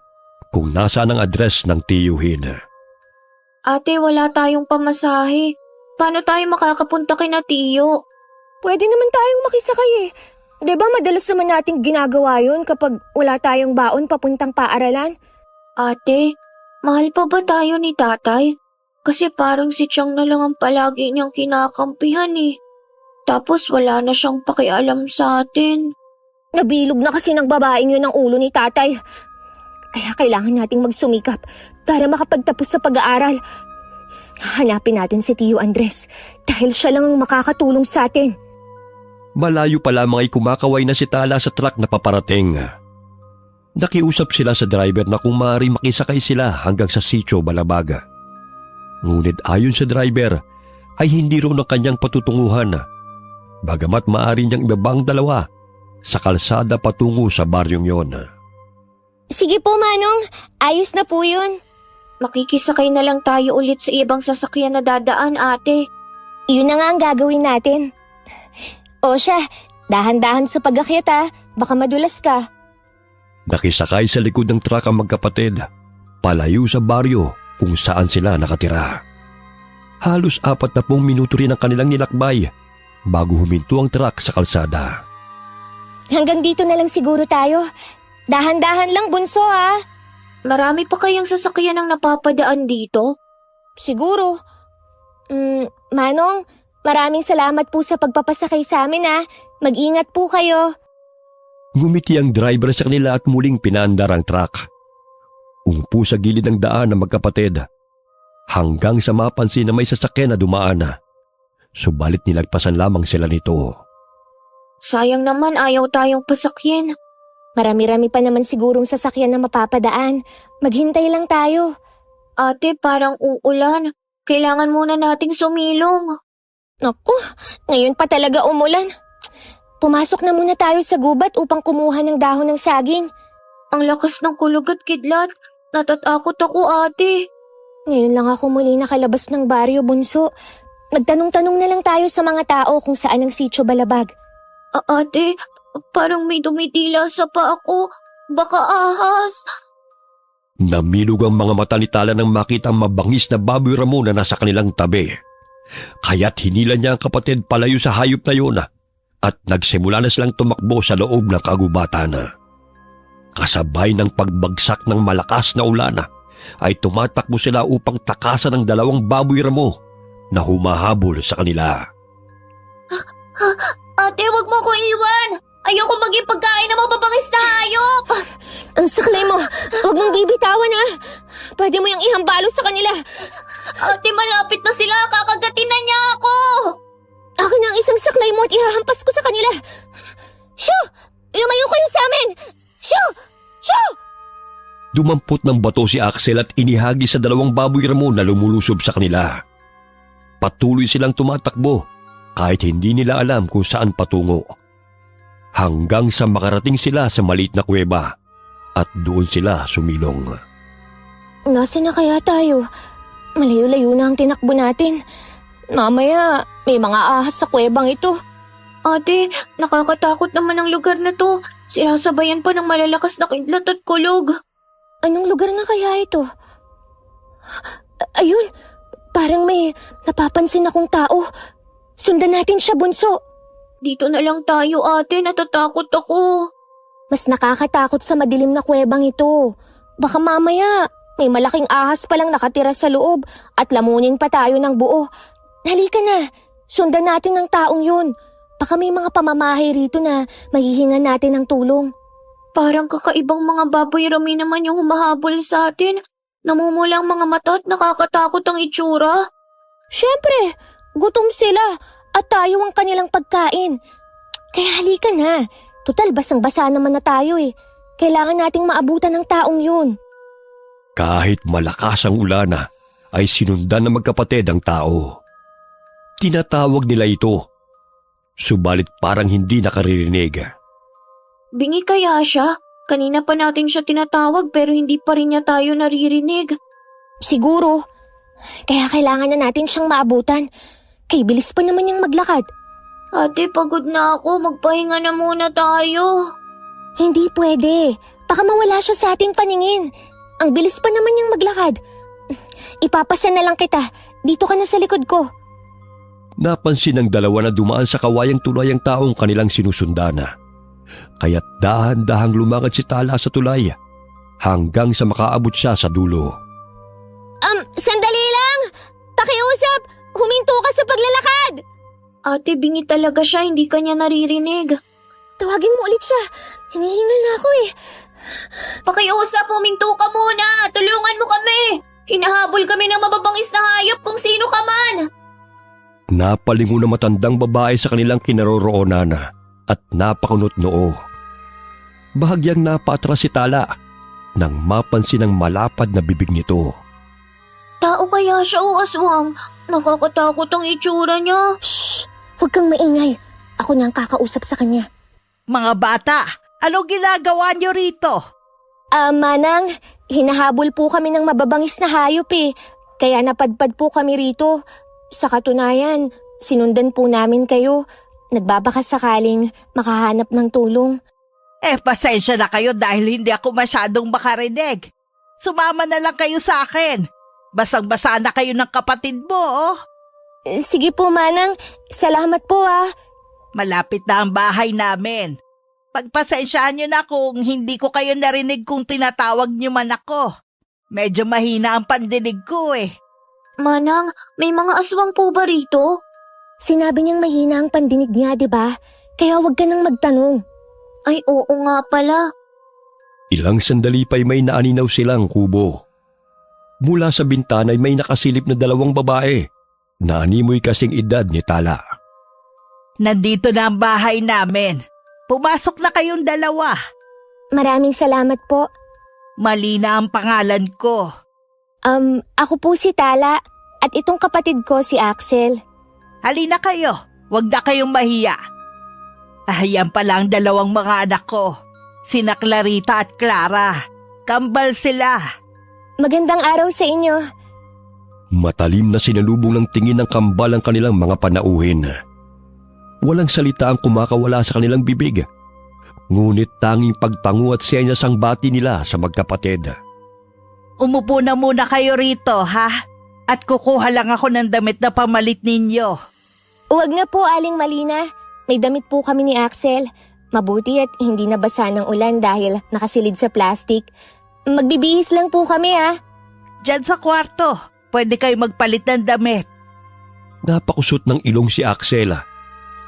kung nasaan ang address ng tiyuhin. Ate, wala tayong pamasahe. Paano tayo makakapunta kina Tiyo? Pwede naman tayong makisakay eh. Diba madalas naman nating ginagawa yun kapag wala tayong baon papuntang paaralan? Ate, mahal pa ba tayo ni tatay? Kasi parang si Chang na lang ang palagi niyang kinakampihan eh. Tapos wala na siyang pakialam sa atin. Nabilog na kasi ng babaeng yun ang ulo ni tatay. Kaya kailangan nating magsumikap para makapagtapos sa pag-aaral. Hanapin natin si Tio Andres dahil siya lang ang makakatulong sa atin. Malayo pa lamang ay kumakaway na si Tala sa truck na paparating. Nakiusap sila sa driver na kung maaari makisakay sila hanggang sa Sitio Balabag. Ngunit ayon sa driver ay hindi rin ang kanyang patutunguhan. Bagamat maaari niyang ibabang dalawa sa kalsada patungo sa baryong yon. Sige po, Manong. Ayos na po yun. Makikisakay na lang tayo ulit sa ibang sasakyan na dadaan, ate. Yun na nga ang gagawin natin. O siya, dahan-dahan sa pag-akyat ha. Baka madulas ka. Nakisakay sa likod ng truck ang magkapatid, palayo sa baryo kung saan sila nakatira. Halos 40 minuto rin ang kanilang nilakbay bago huminto ang truck sa kalsada. Hanggang dito na lang siguro tayo. Dahan-dahan lang, Bunso ha. Marami pa kayang sasakyan ang napapadaan dito? Siguro. Manong, maraming salamat po sa pagpapasakay sa amin ha. Mag-ingat po kayo. Ngumiti ang driver sa kanila at muling pinaandar ang truck. Umpo sa gilid ng daan ng magkapatid hanggang sa mapansin na may sasakyan na dumaan. Subalit nilagpasan lamang sila nito. Sayang naman ayaw tayong pasakyan. Marami-rami pa naman sigurong sasakyan na mapapadaan. Maghintay lang tayo. Ate, parang uulan. Kailangan muna nating sumilong. Naku, ngayon pa talaga umulan. Pumasok na muna tayo sa gubat upang kumuha ng dahon ng saging. Ang lakas ng kulog at kidlat. Natatakot ako, ate. Ngayon lang ako muli nakalabas ng baryo, Bunso. Magtanong-tanong na lang tayo sa mga tao kung saan ang Sitio Balabag. Ate, parang may dumitila sa paa ko. Baka ahas. Namilog ang mga mata ni Tala nang makita ang mabangis na baboy ramo na nasa kanilang tabi. Kaya't hinila niya ang kapatid palayo sa hayop na yun at nagsimula na silang tumakbo sa loob ng kagubatan. Kasabay ng pagbagsak ng malakas na ulan ay tumatakbo sila upang takasan ng dalawang baboy ramo na humahabol sa kanila. Ate, wag mo ko iwan! Ayoko maging pagkain ng mababangis na hayop! Ang saklay mo! Huwag mong bibitawan ha! Pwede mo yung ihambalo sa kanila! Ate, malapit na sila! Kakagatin na niya ako! Akin ang isang saklay mo at ihahampas ko sa kanila! Shoo! Lumayo kayo sa amin! Shoo! Shoo! Dumampot ng bato si Axel at inihagi sa dalawang baboy ramo na lumulusob sa kanila. Patuloy silang tumatakbo kahit hindi nila alam kung saan patungo. Hanggang sa makarating sila sa maliit na kuweba at doon sila sumilong. Nasaan na kaya tayo? Malayo-layo na ang tinakbo natin. Mamaya, may mga ahas sa kuwebang ito. Ate, nakakatakot naman ang lugar na to. Sinasabayan pa ng malalakas na kidlat at kulog. Anong lugar na kaya ito? Ayun, parang may napapansin akong tao. Sundan natin siya, bunso. Dito na lang tayo, ate. Natatakot ako. Mas nakakatakot sa madilim na kuwebang ito. Baka mamaya, may malaking ahas palang nakatira sa loob at lamunin pa tayo ng buo. Halika na, sundan natin ang taong yun. Baka may mga pamamahay rito na mahihingan natin ng tulong. Parang kakaibang mga baboy rami naman yung humahabol sa atin. Namumulang mga mata at nakakatakot ang itsura. Siyempre, gutom sila at tayo ang kanilang pagkain. Kaya halika na. Tutal, basang-basa naman na tayo eh. Kailangan nating maabutan ng taong yun. Kahit malakas ang ulan ay sinundan ng magkapatid ang tao. Tinatawag nila ito, subalit parang hindi nakaririnig. Bingi kaya siya? Kanina pa natin siya tinatawag pero hindi pa rin niya tayo naririnig. Siguro. Kaya kailangan na natin siyang maabutan. Kay bilis pa naman niyang maglakad. Ate, pagod na ako. Magpahinga na muna tayo. Hindi pwede. Baka mawala siya sa ating paningin. Ang bilis pa naman niyang maglakad. Ipapasa na lang kita. Dito ka na sa likod ko. Napansin ng dalawa na dumaan sa kawayang tulay ang taong kanilang sinusundana. Kaya't dahan-dahang lumakad si Tala sa tulay hanggang sa makaabot siya sa dulo. Sandali lang! Pakiusap! Huminto ka sa paglalakad! Ate, bingi talaga siya. Hindi kanya naririnig. Tawagin mo ulit siya. Hinihingal na ako eh. Pakiusap, huminto ka muna. Tulungan mo kami. Hinahabol kami ng mababangis na hayop kung sino ka man. Napalingon na matandang babae sa kanilang kinaroroonan at napakunot noo. Bahagyang napaatras si Tala nang mapansin ang malapad na bibig nito. Tao kaya siya o aswang? Nakakatakot ang itsura niya. Shh! Huwag kang maingay. Ako na ang kakausap sa kanya. Mga bata, anong ginagawa niyo rito? Manang, hinahabol po kami ng mababangis na hayop eh. Kaya napadpad po kami rito. Sa katunayan, sinundan po namin kayo. Nagbabaka sakaling makahanap ng tulong. Pasensya na kayo dahil hindi ako masyadong makarinig. Sumama na lang kayo sa akin. Basang-basa na kayo ng kapatid mo, oh. Sige po, Manang. Salamat po ah. Malapit na ang bahay namin. Pagpasensyaan niyo na kung hindi ko kayo narinig kung tinatawag niyo man ako. Medyo mahina ang pandinig ko eh. Manang, may mga aswang po ba rito? Sinabi niyang mahina ang pandinig niya, di ba? Kaya huwag ka nang magtanong. Ay, oo nga pala. Ilang sandali pa'y may naaninaw silang kubo. Mula sa bintana ay may nakasilip na dalawang babae na animoy kasing edad ni Tala. Nandito na ang bahay namin. Pumasok na kayong dalawa. Maraming salamat po. Malina ang pangalan ko. Ako po si Tala at itong kapatid ko si Axel. Halina kayo. Huwag na kayong mahiya. Yan pala ang dalawang mga anak ko. Sina Clarita at Clara. Kambal sila. Magandang araw sa inyo. Matalim na sinalubong ng tingin ng kambal ang kanilang mga panauhin. Walang salita ang kumakawala sa kanilang bibig. Ngunit tanging pagtango at senyas ang bati nila sa magkapatid. Umupo na muna kayo rito, ha? At kukuha lang ako ng damit na pamalit ninyo. Huwag na po, Aling Malina. May damit po kami ni Axel. Mabuti at hindi nabasa ng ulan dahil nakasilid sa plastic. Magbibihis lang po kami, ha? Diyan sa kwarto. Pwede kayo magpalit ng damit. Napakusot ng ilong si Axel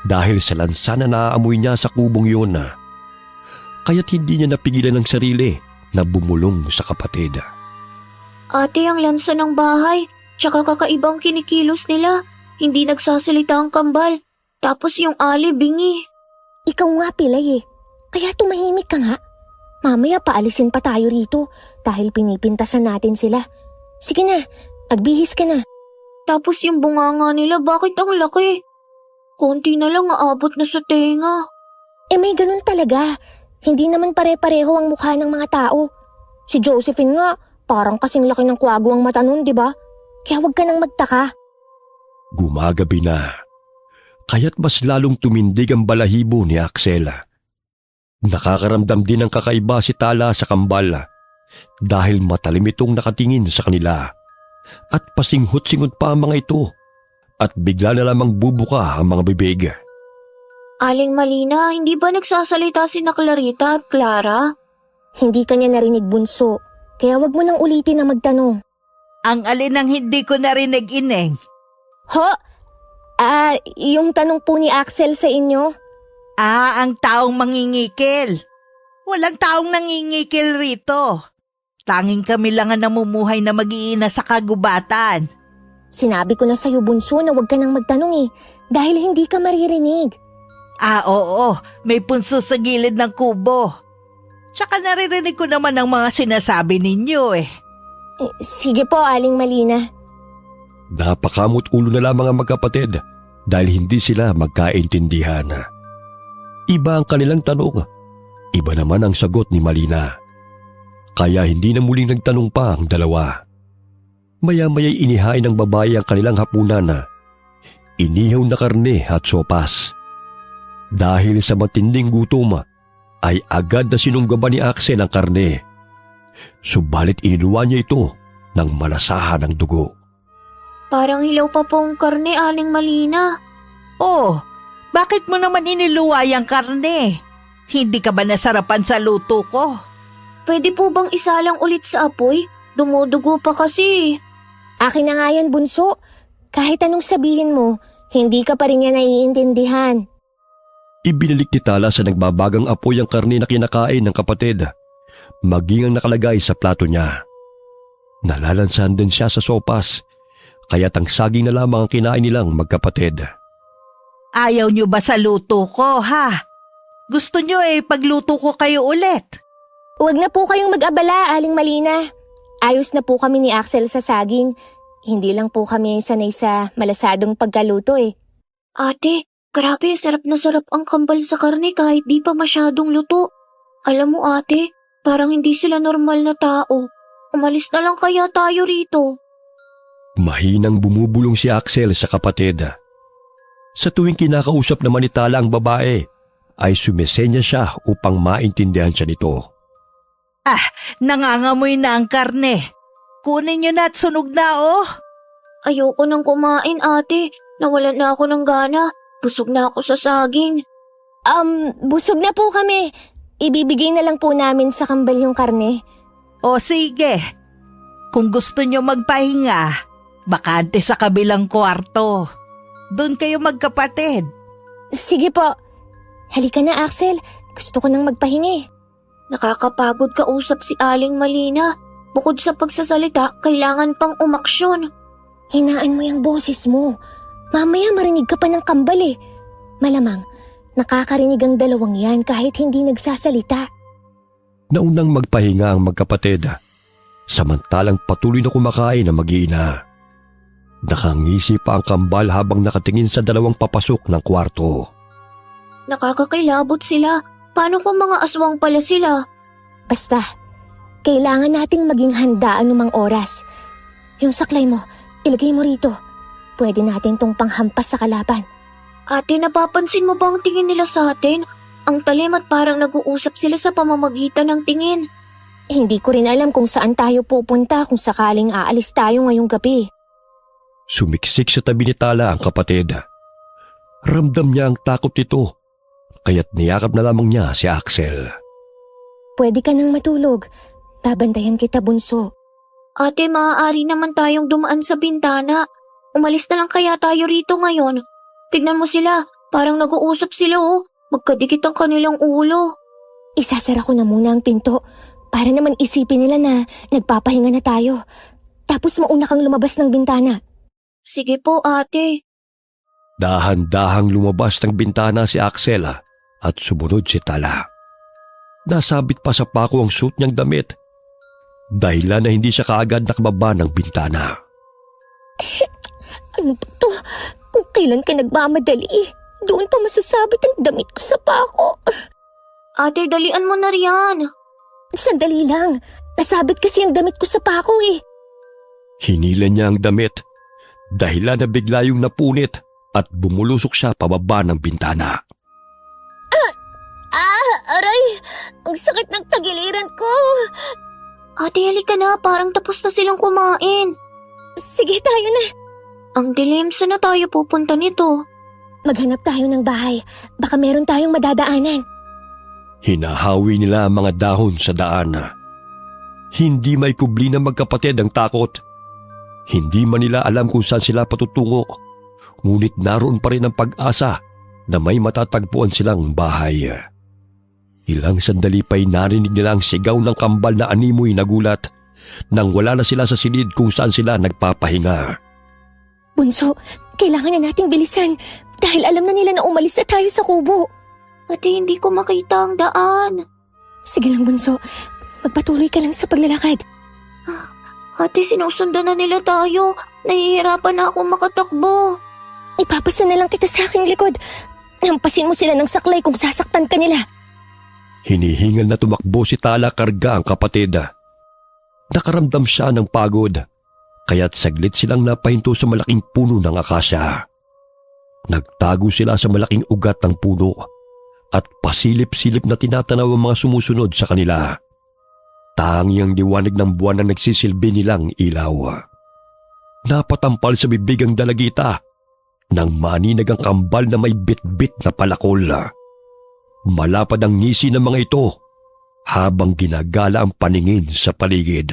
dahil sa lansa na naaamoy niya sa kubong yun. Kaya't hindi niya napigilan ng sarili na bumulong sa kapatid. Ate, ang lansa ng bahay. Tsaka kakaibang kinikilos nila. Hindi nagsasalita ang kambal. Tapos yung ali, bingi. Ikaw nga, Pilay eh. Kaya tumahimik ka nga. Mamaya paalisin pa tayo rito dahil pinipintasan natin sila. Sige na, magbihis ka na. Tapos yung bunganga nila, bakit ang laki? Konti na lang aabot na sa tenga. May ganun talaga. Hindi naman pare-pareho ang mukha ng mga tao. Si Josephine nga, Parang kasing laki ng kwago ang mata nun, di ba? Kaya huwag ka nang magtaka. Gumagabi na, kaya't mas lalong tumindig ang balahibo ni Axel. Nakakaramdam din ng kakaiba si Tala sa kambal dahil matalim itong nakatingin sa kanila at pasinghot-singhot pa ang mga ito at bigla na lamang bubuka ang mga bibig. Aling Malina, hindi ba nagsasalita si na Clarita at Clara? Hindi ka niya narinig, bunso. Kaya wag mo nang ulitin na magtanong. Ang alin ang hindi ko narinig, Ineng? Ho? Yung tanong po ni Axel sa inyo? Ang taong mangingikil. Walang taong nangingikil rito. Tanging kami lang ang namumuhay na mag-iina sa kagubatan. Sinabi ko na sa'yo, bunso, na wag ka nang magtanong dahil hindi ka maririnig. Oo, may punso sa gilid ng kubo. Tsaka naririnig ko naman ang mga sinasabi ninyo Sige po, Aling Malina. Napakamot ulo na lamang ang magkapatid dahil hindi sila magkaintindihan. Iba ang kanilang tanong, iba naman ang sagot ni Malina. Kaya hindi na muling nagtanong pa ang dalawa. Maya-maya'y inihain ng babae ang kanilang hapunan. Inihaw na karne at sopas. Dahil sa matinding gutom, ay agad na sinunggaban ni Axel ang karne. Subalit iniluwa niya ito ng malasahan ng dugo. Parang hilaw pa pong karne, Aling Malina. Bakit mo naman iniluway ang karne? Hindi ka ba nasarapan sa luto ko? Pwede po bang isalang ulit sa apoy? Dumudugo pa kasi. Akin na nga yan, bunso. Kahit anong sabihin mo, hindi ka pa rin niya naiintindihan. Ibinalik ni Tala sa nagbabagang apoy ang karne na kinakain ng kapatid, maging ang nakalagay sa plato niya. Nalalansan din siya sa sopas, kaya't ang saging na lamang ang kinain nilang magkapatid. Ayaw nyo ba sa luto ko, ha? Gusto nyo pagluto ko kayo ulit? Huwag na po kayong mag-abala, Aling Malina. Ayos na po kami ni Axel sa saging. Hindi lang po kami sanay sa malasadong pagkaluto Ate, grabe, sarap na sarap ang kambal sa karne kahit di pa masyadong luto. Alam mo ate, parang hindi sila normal na tao. Umalis na lang kaya tayo rito. Mahinang bumubulong si Axel sa kapatid. Sa tuwing kinakausap naman ni Tala ang babae, ay sumisenya siya upang maintindihan siya nito. Nangangamoy na ang karne. Kunin nyo na at sunog na, Ayoko nang kumain ate, nawalan na ako ng gana. Busog na ako sa saging. Busog na po kami. Ibibigay na lang po namin sa kambal yung karne. O sige, kung gusto nyo magpahinga, bakante sa kabilang kwarto. Doon kayo magkapatid. Sige po. Halika na, Axel. Gusto ko nang magpahingi. Nakakapagod kausap si Aling Malina. Bukod sa pagsasalita, kailangan pang umaksyon. Hinaan mo yung boses mo. Mamaya marinig ka pa ng kambal Malamang, nakakarinig ang dalawang yan kahit hindi nagsasalita. Naunang magpahinga ang magkapatid, samantalang patuloy na kumakain ang mag-iina. Nakangisi pa ang kambal habang nakatingin sa dalawang papasok ng kwarto. Nakakakilabot sila. Paano kung mga aswang pala sila? Basta, kailangan nating maging handa anumang oras. Yung saklay mo, ilagay mo rito. Pwede natin tong panghampas sa kalaban. Ate, napapansin mo ba ang tingin nila sa atin? Ang talim at parang nag-uusap sila sa pamamagitan ng tingin. Hindi ko rin alam kung saan tayo pupunta kung sakaling aalis tayo ngayong gabi. Sumiksik sa tabi ni Tala ang kapatid. Ramdam niya ang takot nito, kaya't niyakap na lamang niya si Axel. Pwede ka nang matulog. Babantayan kita, bunso. Ate, maaari naman tayong dumaan sa bintana. Umalis na lang kaya tayo rito ngayon. Tignan mo sila, parang nag-uusap sila Magkadikit ang kanilang ulo. Isasara ko na muna ang pinto para naman isipin nila na nagpapahinga na tayo. Tapos mauna kang lumabas ng bintana. Sige po, ate. Dahan-dahang lumabas ng bintana si Axel at sumunod si Tala. Nasabit pa sa pako ang suit niyang damit, dahilan na hindi siya kaagad nakababa ng bintana. Ano ba to? Kung kailan ka nagmamadali, doon pa masasabit ang damit ko sa pako. Ate, dalian mo na riyan. Sandali lang. Nasabit kasi ang damit ko sa pako eh. Hinila niya ang damit, dahilan na bigla yung napunit at bumulusok siya pababa ng bintana. Aray! Ang sakit ng tagiliran ko. Ate, halika na. Parang tapos na silang kumain. Sige, tayo na. Ang dilim, saan na tayo pupunta nito? Maghanap tayo ng bahay. Baka meron tayong madadaanan. Hinahawi nila ang mga dahon sa daan. Hindi may kubli ng magkapatid ang takot. Hindi man nila alam kung saan sila patutungo. Ngunit naroon pa rin ang pag-asa na may matatagpuan silang bahay. Ilang sandali pa'y narinig nila ang sigaw ng kambal na animoy nagulat nang wala na sila sa silid kung saan sila nagpapahinga. Bunso, kailangan na nating bilisan dahil alam na nila na umalis na tayo sa kubo. Ate, hindi ko makita ang daan. Sige lang, Bunso. Magpatuloy ka lang sa paglalakad. Ate, sinusundan na nila tayo. Nahihirapan na akong makatakbo. Ipapasa na lang kita sa aking likod. Hampasin mo sila ng saklay kung sasaktan ka nila. Hinihingal na tumakbo si Tala karga ang kapatid. Nakaramdam siya ng pagod, kaya't saglit silang napahinto sa malaking puno ng akasya. Nagtago sila sa malaking ugat ng puno at pasilip-silip na tinatanaw ang mga sumusunod sa kanila. Tangi ang liwanag ng buwan na nagsisilbi nilang ilaw. Napatampal sa bibig ang dalagita nang maninag ang kambal na may bit-bit na palakol. Malapad ang ngisi ng mga ito habang ginagala ang paningin sa paligid.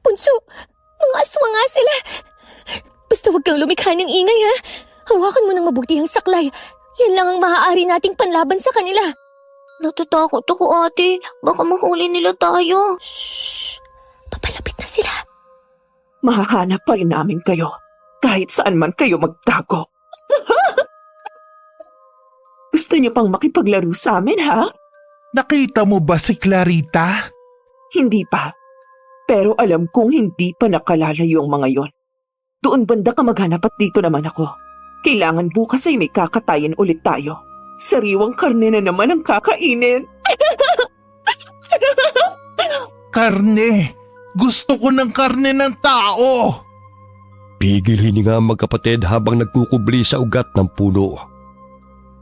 Bunso, mga aswang nga sila. Basta huwag kang lumikha ng ingay ha. Hawakan mo ng mabuti ang saklay. Yan lang ang maaari nating panlaban sa kanila. Natatakot ako, ate. Baka mahuli nila tayo. Shhh! Papalapit na sila. Mahahanap pa rin namin kayo kahit saan man kayo magtago. Gusto niyo pang makipaglaro sa amin, ha? Nakita mo ba si Clarita? Hindi pa. Pero alam kong hindi pa nakalalayo ang mga yon. Doon banda ka maghanap at dito naman ako. Kailangan bukas ay may kakatayin ulit tayo. Sariwang karne na naman ang kakainin. Karne! Gusto ko ng karne ng tao! Pigil hininga ang magkapatid habang nagkukubli sa ugat ng puno.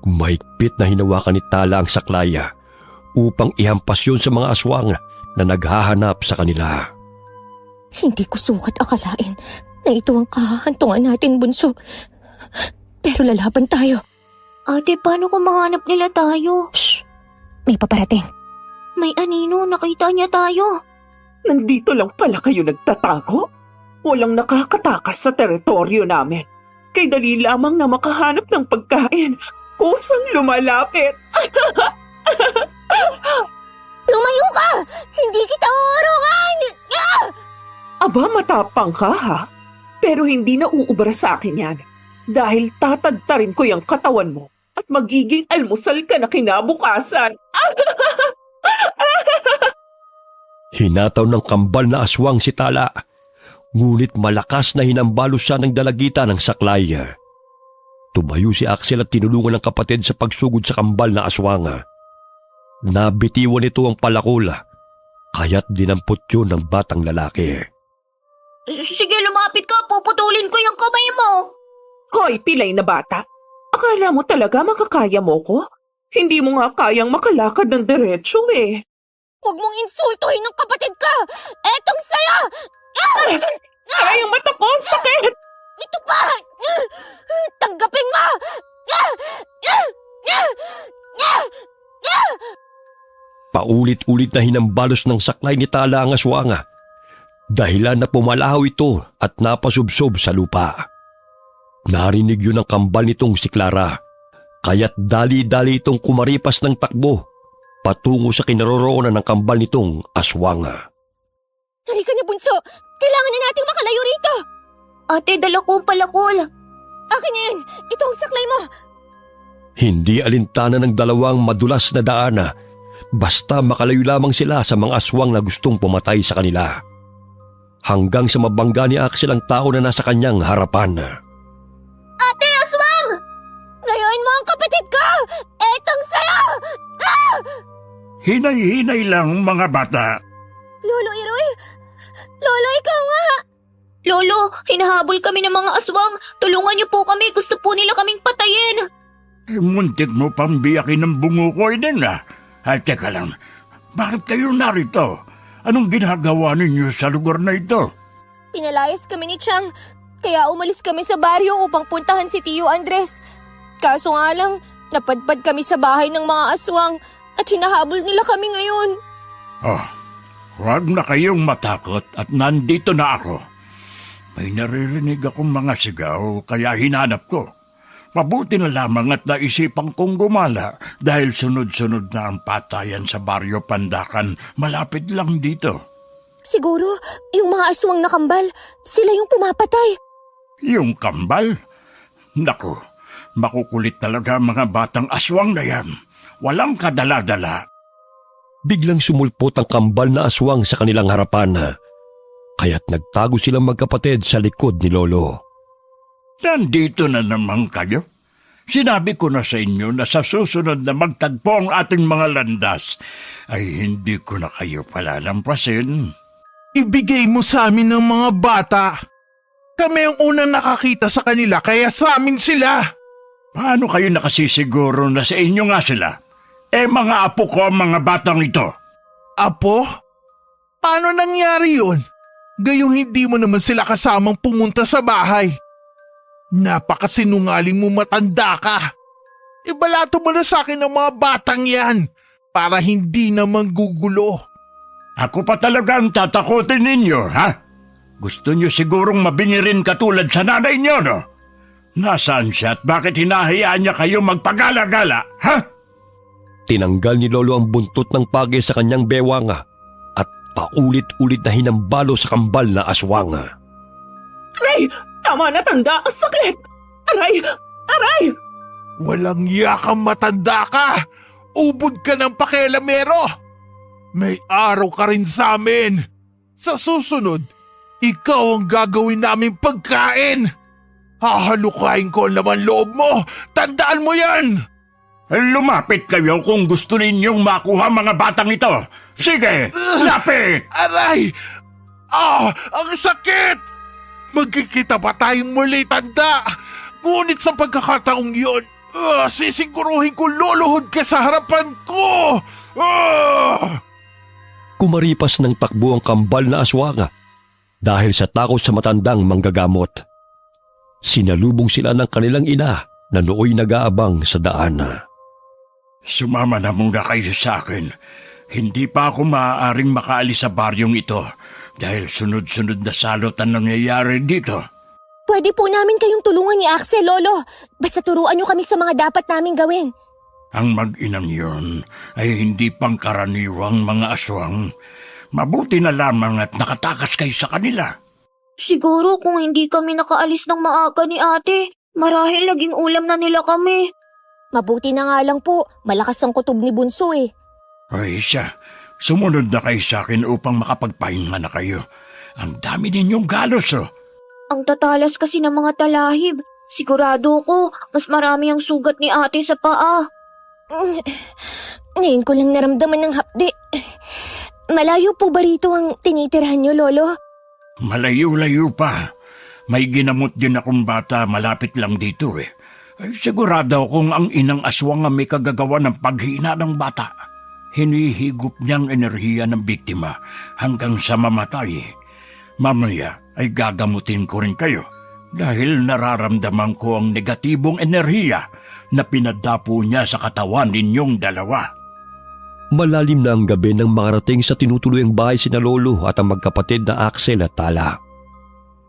Mahigpit na hinawakan ni Tala ang saklaya upang ihampas yun sa mga aswang na naghahanap sa kanila. Hindi ko sukat akalain na ito ang kahahantungan natin, Bunso. Pero lalaban tayo. Ate, paano kung mahanap nila tayo? Shh! May paparating. May anino, nakita niya tayo. Nandito lang pala kayo nagtatago? Walang nakakatakas sa teritoryo namin. Kay dali lamang na makahanap ng pagkain. Kusang lumalapit. Lumayo ka! Hindi kita uurungan! Ah! Aba, matapang ka, ha? Pero hindi na uubra sa akin yan. Dahil tatagtarin ko yung katawan mo at magiging almusal ka na kinabukasan. Hinataw ng kambal na aswang si Tala, ngunit malakas na hinambalo siya ng dalagita ng saklay. Tumayo si Axel at tinulungan ng kapatid sa pagsugod sa kambal na aswang. Nabitiwan nito ang palakol, kaya't dinampot yun ng batang lalaki. Sige, lumapit ka. Puputulin ko yung kamay mo. Hoy, pilay na bata. Akala mo talaga makakaya mo ko? Hindi mo nga kayang makalakad ng diretsyo eh. Huwag mong insultuhin ng kapatid ka! Etong saya! Ay, ang mata ko, ang sakit! Ito pa! Tanggapin mo! Paulit-ulit na hinambalos ng saklay ni Tala ang aswang, dahilan na pumalahaw ito at napasubsob sa lupa. Narinig yun ang kambal nitong si Clara, kaya't dali-dali itong kumaripas ng takbo patungo sa kinaroroonan ng kambal nitong aswang. Halika na, Bunso! Kailangan na nating makalayo rito! Ate, dala ko ang palakol. Akin na yan! Ito ang saklay mo! Hindi alintana ng dalawang madulas na daan, basta makalayo lamang sila sa mga aswang na gustong pumatay sa kanila. Hanggang sa mabangga ni Axel ang tao na nasa kanyang harapan. Ate, aswang! Ngayon mo ang kapatid ko! Etong saya! Hinay-hinay lang mga bata. Lolo Iroy! Lolo, ikaw nga! Lolo, hinahabol kami ng mga aswang. Tulungan niyo po kami. Gusto po nila kaming patayin. Muntik mo pang biyakin ng bungo ko din ah. Ay, teka lang. Bakit kayo narito? Anong ginagawa ninyo sa lugar na ito? Pinalayas kami ni Chang, kaya umalis kami sa baryo upang puntahan si Tio Andres. Kaso nga lang, napadpad kami sa bahay ng mga aswang at hinahabol nila kami ngayon. Oh, huwag na kayong matakot at nandito na ako. May naririnig akong mga sigaw kaya hinanap ko. Mabuti na lamang at naisipan kong gumala dahil sunod-sunod na ang patayan sa baryo Pandakan malapit lang dito. Siguro, yung mga aswang nakambal, sila yung pumapatay. Yung kambal? Naku, makukulit talaga ang mga batang aswang na yan. Walang kadala-dala. Biglang sumulpot ang kambal na aswang sa kanilang harapan. Kaya't nagtago silang magkapatid sa likod ni Lolo. Nandito na naman kayo. Sinabi ko na sa inyo na sa susunod na magtagpo ang ating mga landas, ay hindi ko na kayo palalampasin. Ibigay mo sa amin ng mga bata. Kami ang unang nakakita sa kanila kaya sa amin sila. Paano kayo nakasisiguro na sa inyo nga sila? Mga apo ko ang mga batang ito. Apo? Paano nangyari yun? Gayong hindi mo naman sila kasamang pumunta sa bahay. Napakasinungaling mo, matanda ka. Ibalato mo na sa akin ang mga batang yan para hindi na manggugulo. Ako pa talaga ang tatakotin ninyo, ha? Gusto nyo sigurong mabingirin katulad sa nanay nyo, no? Nasaan siya at bakit hinahayaan niya kayo magpagala-gala, ha? Tinanggal ni Lolo ang buntot ng pagi sa kanyang bewang at paulit-ulit na hinambalo sa kambal na aswang. Aray! Tama na, tanda! Ang sakit! Aray! Aray! Walang yakang matanda ka! Ubod ka ng pakialamero! May araw ka rin sa amin! Sa susunod, ikaw ang gagawin naming pagkain! Hahalukain ko ang laman loob mo! Tandaan mo yan! Lumapit kayo kung gusto ninyong makuha mga batang ito. Sige, lapit! Aray! Ang sakit! Magkikita pa tayong muli, tanda! Ngunit sa pagkakataong yun, sisiguruhin ko luluhod ka sa harapan ko! Kumaripas ng takbo ang kambal na aswang dahil sa takot sa matandang manggagamot. Sinalubong sila ng kanilang ina na nooy nag-aabang sa daan. Sumama na muna kayo sa akin. Hindi pa ako maaaring makaalis sa baryong ito dahil sunod-sunod na salot ang nangyayari dito. Pwede po namin kayong tulungan ni Axel, Lolo. Basta turuan niyo kami sa mga dapat naming gawin. Ang mag-inang yun ay hindi pangkaraniwang mga aswang. Mabuti na lamang at nakatakas kayo sa kanila. Siguro kung hindi kami nakaalis ng maaga ni ate, marahil naging ulam na nila kami. Mabuti na nga lang po, malakas ang kutob ni Bunso eh. Ay siya, sumunod na kayo sa akin upang makapagpahinga na kayo. Ang dami ninyong galos oh. Ang tatalas kasi ng mga talahib. Sigurado ko, mas marami ang sugat ni ate sa paa. Ngayon ko lang naramdaman ng hapdi. Malayo po ba rito ang tinitirahan niyo, Lolo? Malayo-layo pa. May ginamot din akong bata malapit lang dito eh. Ay, sigurado akong ang inang aswang ang may kagagawa ng paghina ng bata. Hinihigop niyang enerhiya ng biktima hanggang sa mamatay. Mamaya ay gagamutin ko rin kayo dahil nararamdaman ko ang negatibong enerhiya na pinadapo niya sa katawan ninyong dalawa. Malalim na ang gabi nang makarating sa tinutuluyang bahay sina Lolo at ang magkapatid na Axel at Tala.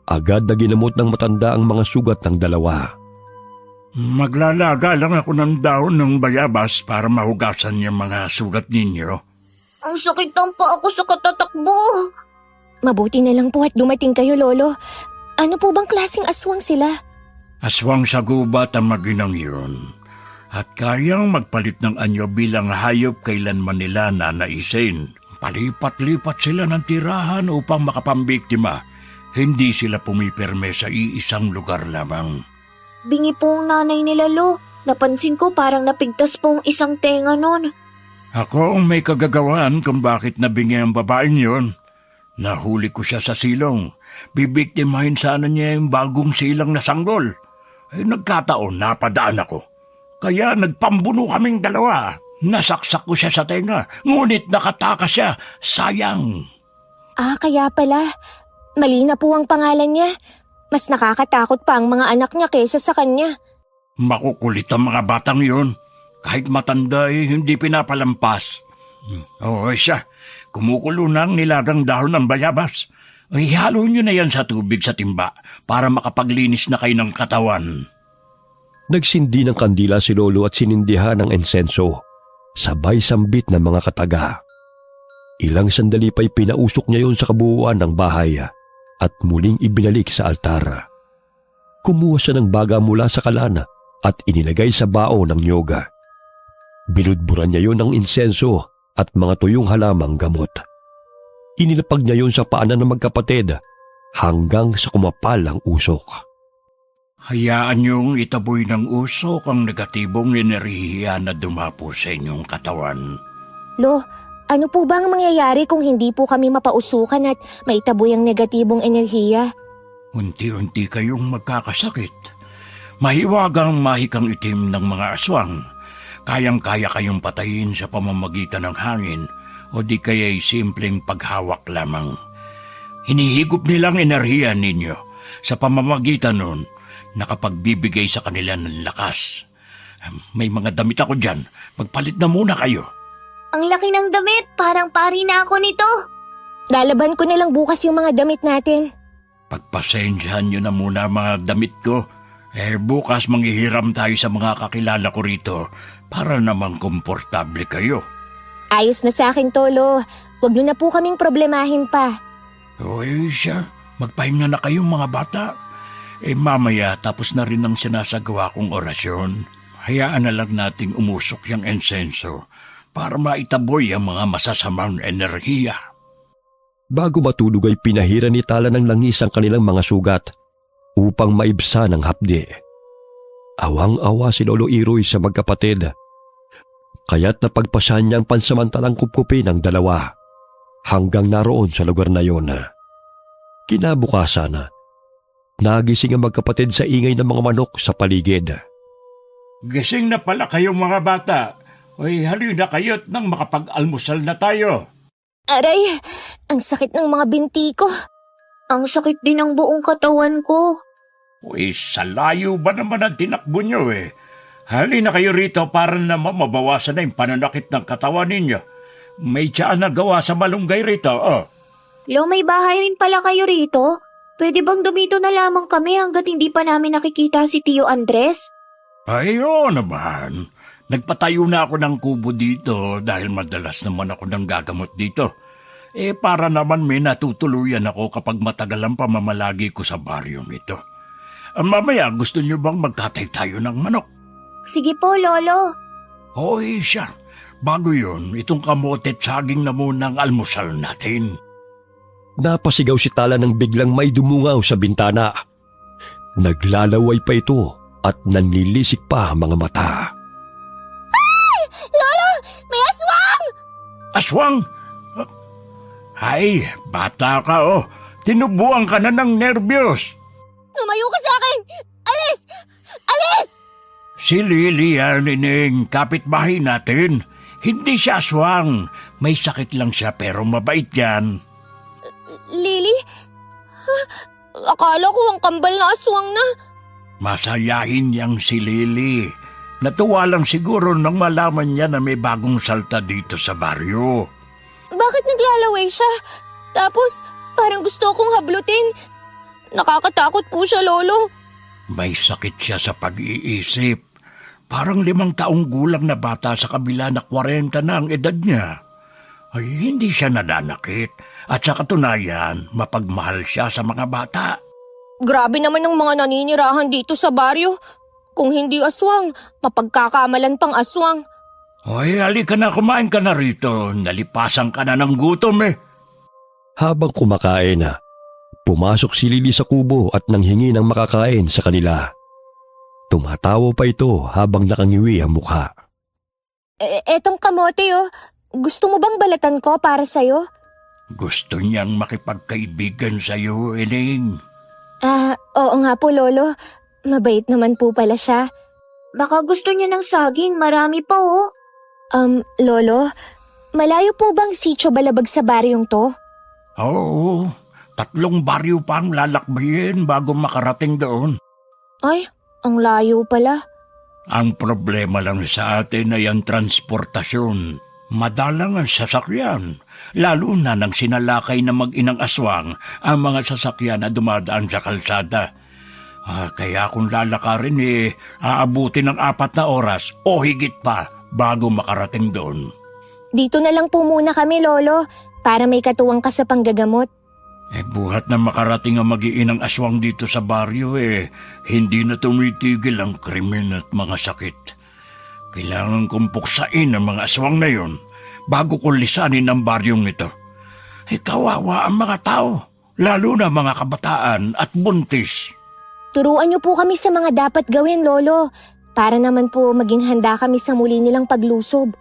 Agad na ginamot ng matanda ang mga sugat ng dalawa. Maglalaga lang ako ng dahon ng bayabas para mahugasan yung mga sugat ninyo. Ang sakit ng paa ko sa katatakbo. Mabuti na lang po at dumating kayo, Lolo. Ano po bang klaseng aswang sila? Aswang sa gubat ang maginang yun. At kayang magpalit ng anyo bilang hayop kailanman nila nanaisin. Palipat-lipat sila ng tirahan upang makapambiktima. Hindi sila pumipirme sa iisang lugar lamang. Bingi po ang nanay nila, Lo. Napansin ko parang napigtas po ang isang tenga nun. Ako ang may kagagawan kung bakit nabingi ang babaeng yon. Nahuli ko siya sa silong. Bibiktimahin sana niya yung bagong silang na sanggol. Nagkataon, napadaan ako. Kaya nagpambuno kaming dalawa. Nasaksak ko siya sa tenga, ngunit nakatakas siya. Sayang. Kaya pala. Mali na po ang pangalan niya. Mas nakakatakot pa ang mga anak niya kaysa sa kanya. Makukulit ang mga batang yon. Kahit matanda hindi pinapalampas. Oo siya, kumukulo na ang nilagang dahon ng bayabas. Ihalo nyo na yan sa tubig sa timba para makapaglinis na kayo ng katawan. Nagsindi ng kandila si Lolo at sinindihan ng insenso. Sabay sambit ng mga kataga. Ilang sandali pa'y pinausok niya yon sa kabuuan ng bahay at muling ibinalik sa altar. Kumuha siya ng baga mula sa kalana at inilagay sa bao ng nyoga. Binudburan niya yon ng insenso at mga tuyong halamang gamot. Inilapag niya yon sa paanan ng magkapatid hanggang sa kumapal ang usok. Hayaan niyong itaboy ng usok ang negatibong enerhiya na dumapo sa inyong katawan. Lo, ano po ba ang mangyayari kung hindi po kami mapausukan at maitaboy ang negatibong enerhiya? Unti-unti kayong magkakasakit. Mahiwagang mahikang itim ng mga aswang. Kayang-kaya kayong patayin sa pamamagitan ng hangin o di kaya'y simpleng paghawak lamang. Hinihigop nilang enerhiya ninyo sa pamamagitan nun nakapagbibigay sa kanila ng lakas. May mga damit ako dyan. Magpalit na muna kayo. Ang laki ng damit, parang pari na ako nito. Lalaban ko na lang bukas yung mga damit natin. Pagpasensyahan nyo na muna mga damit ko. Bukas manghihiram tayo sa mga kakilala ko rito para namang komportable kayo. Ayos na sa akin, Tolo. Huwag nyo na po kaming problemahin pa. Siya. Magpahinga na kayong mga bata. Mamaya tapos na rin ang sinasagawa kong orasyon. Hayaan na lang nating umusok yung insenso para maitaboy ang mga masasamang enerhiya. Bago matulog ay pinahira ni Tala ng langis ang kanilang mga sugat upang maibsan ang hapdi. Awang-awa si Lolo Iroy sa magkapatid. Kaya't napagpasyan niya ang pansamantalang kupkupi ng dalawa hanggang naroon sa lugar na yon. Kinabukasan, nagising ang magkapatid sa ingay ng mga manok sa paligid. Gising na pala kayong mga bata. Halina kayo't nang makapag-almusal na tayo. Aray, ang sakit ng mga binti ko. Ang sakit din ng buong katawan ko. Sa layo ba naman ang tinakbo nyo Halina kayo rito para naman mabawasan na yung pananakit ng katawan ninyo. May tiyaan na gawa sa malunggay rito, Lo, may bahay rin pala kayo rito? Pwede bang dumito na lamang kami hanggat hindi pa namin nakikita si Tio Andres? Oo naman. Nagpatayo na ako ng kubo dito dahil madalas naman ako nang gagamot dito. Para naman may natutuluyan ako kapag matagal ang pamamalagi ko sa baryong ito. Mamaya gusto niyo bang magkatay tayo ng manok? Sige po, Lolo. Siya. Bago yun, itong kamote at saging na muna ang almusal natin. Napasigaw si Tala nang biglang may dumungaw sa bintana. Naglalaway pa ito at nanlilisik pa ang mga mata. Lolo, may aswang! Aswang? Ay, bata ka Tinubuan ka na ng nervyos. Tumayo ka sa akin! Alis! Alis! Si Lily Nining, kapitbahay natin. Hindi siya aswang. May sakit lang siya pero mabait yan. Lily? Akala ko ang kambal na aswang na. Masayahin niyang si Lily. Natuwa lang siguro nang malaman niya na may bagong salta dito sa baryo. Bakit naglalaway siya? Tapos, parang gusto kong hablutin. Nakakatakot po siya, Lolo. May sakit siya sa pag-iisip. Parang 5 taong gulang na bata sa kabila na 40 na ang edad niya. Ay, hindi siya nananakit. At sa katunayan, mapagmahal siya sa mga bata. Grabe naman ang mga naninirahan dito sa baryo. Kung hindi aswang, mapagkakamalan pang aswang. Halika na, kumain ka na rito. Nalipasan ka na ng gutom Habang kumakain, pumasok si Lily sa kubo at nanghingi ng makakain sa kanila. Tumatawa pa ito habang nakangiwi ang mukha. Etong kamote oh. Gusto mo bang balatan ko para sa'yo? Gusto niyang makipagkaibigan sa'yo, Eling. Oo nga po, Lolo. Mabait naman po pala siya. Baka gusto niya ng saging, marami pa oh. Lolo, malayo po bang sitio Balabag sa baryong to? Oo, 3 baryo pa ang lalakbayin bago makarating doon. Ay, ang layo pala. Ang problema lang sa atin ay ang transportasyon. Madalang ang sasakyan, lalo na nang sinalakay na mag-inang aswang ang mga sasakyan na dumadaan sa kalsada. Kaya kung lalakarin aabutin ng 4 na oras o higit pa bago makarating doon. Dito na lang po muna kami, Lolo, para may katuwang ka sa panggagamot. Buhat na makarating ang mag-iinang aswang dito sa baryo hindi na tumitigil ang krimen at mga sakit. Kailangan kong puksain ang mga aswang na yon bago ko lisanin ang baryong ito. Kawawa ang mga tao, lalo na mga kabataan at buntis. Turuan niyo po kami sa mga dapat gawin, Lolo, para naman po maging handa kami sa muli nilang paglusob.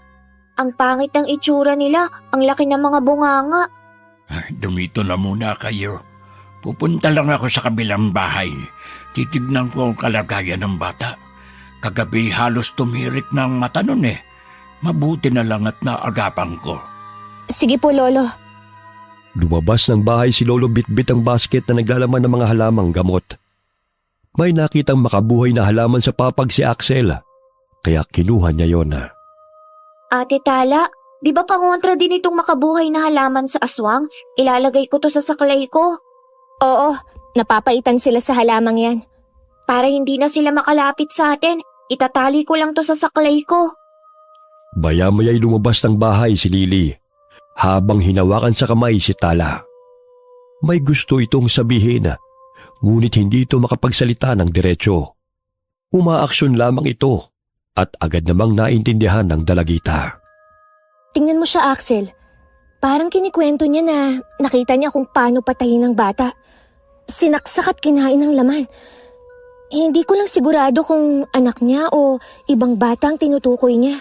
Ang pangit ng itsura nila, ang laki ng mga bunganga. Dumito na muna kayo. Pupunta lang ako sa kabilang bahay. Titignan ko ang kalagayan ng bata. Kagabi halos tumirik ng mata nun Mabuti na lang at naagapan ko. Sige po, Lolo. Lumabas ng bahay si Lolo bitbit ang basket na naglalaman ng mga halamang gamot. May nakitang makabuhay na halaman sa papag si Axel, kaya kinuha niya yon. Ate Tala, di ba pangontra din itong makabuhay na halaman sa aswang? Ilalagay ko to sa saklay ko. Oo, napapaitan sila sa halamang yan. Para hindi na sila makalapit sa atin, itatali ko lang to sa saklay ko. Baya-maya'y lumabas ng bahay si Lily, habang hinawakan sa kamay si Tala. May gusto itong sabihin, ngunit hindi ito makapagsalita ng diretsyo. Umaaksyon lamang ito at agad namang naintindihan ng dalagita. Tingnan mo siya, Axel. Parang kinikwento niya na nakita niya kung paano patayin ng bata. Sinaksak at kinain ng laman. Hindi ko lang sigurado kung anak niya o ibang bata ang tinutukoy niya.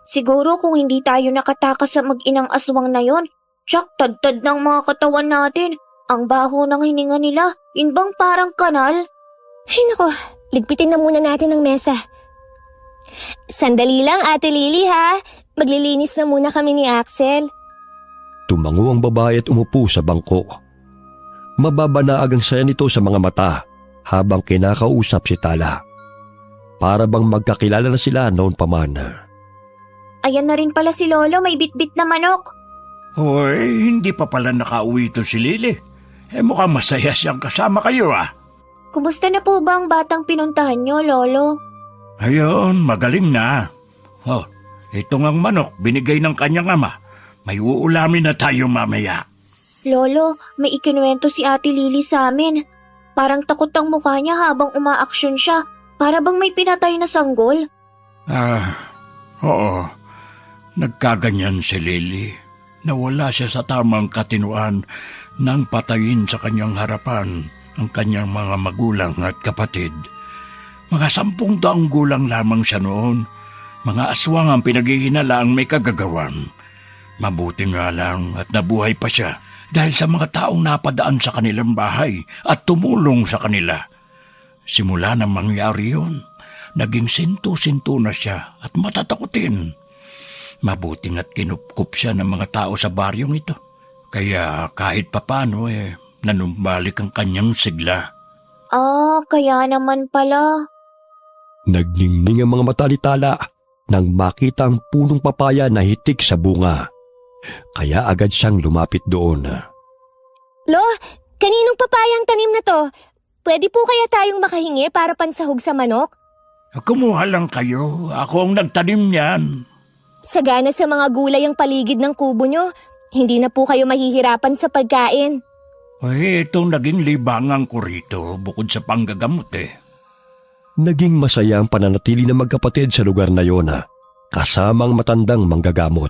Siguro kung hindi tayo nakatakas sa mag-inang aswang na yon, tsak tad-tad ng mga katawan natin. Ang baho ng hininga nila, yun bang parang kanal? Ay nako, ligpitin na muna natin ang mesa. Sandali lang, Ate Lily ha. Maglilinis na muna kami ni Axel. Tumango ang babae at umupo sa bangko. Mababanaag ang saya nito sa mga mata habang kinakausap si Tala. Para bang magkakilala na sila noon pa man. Ayan na rin pala si Lolo, may bitbit na manok. Hoy, hindi pa pala nakauwi ito si Lily. Mukhang masaya siyang kasama kayo Kumusta na po ba ang batang pinuntahan niyo, Lolo? Ayun, magaling na. Ito ngang manok, binigay ng kanyang ama. May uulamin na tayo mamaya. Lolo, may ikinuwento si Ate Lily sa amin. Parang takot ang mukha niya habang umaaksyon siya. Para bang may pinatay na sanggol? Oo. Nagkaganyan si Lily. Nawala siya sa tamang katinuan nang patayin sa kanyang harapan ang kanyang mga magulang at kapatid. Mga 10 taong gulang lamang siya noon. Mga aswang ang pinaghihinalaang may kagagawan. Mabuti nga lang at nabuhay pa siya dahil sa mga taong napadaan sa kanilang bahay at tumulong sa kanila. Simula nang mangyari yun, naging sinto-sinto na siya at matatakutin. Mabuti nga't kinupkup siya ng mga tao sa baryong ito. Kaya kahit papano nanumbalik ang kanyang sigla. Kaya naman pala. Nagningning ang mga mata ni Tala nang makita ang punong papaya na hitik sa bunga. Kaya agad siyang lumapit doon. Lo, kaninong papayang tanim na to? Pwede po kaya tayong makahingi para pansahog sa manok? Kumuha lang kayo. Ako ang nagtanim niyan. Sagana sa mga gulay ang paligid ng kubo nyo. Hindi na po kayo mahihirapan sa pagkain. Itong naging libangan ko rito bukod sa panggagamot Naging masaya ang pananatili ng magkapatid sa lugar na yon, kasamang matandang manggagamot.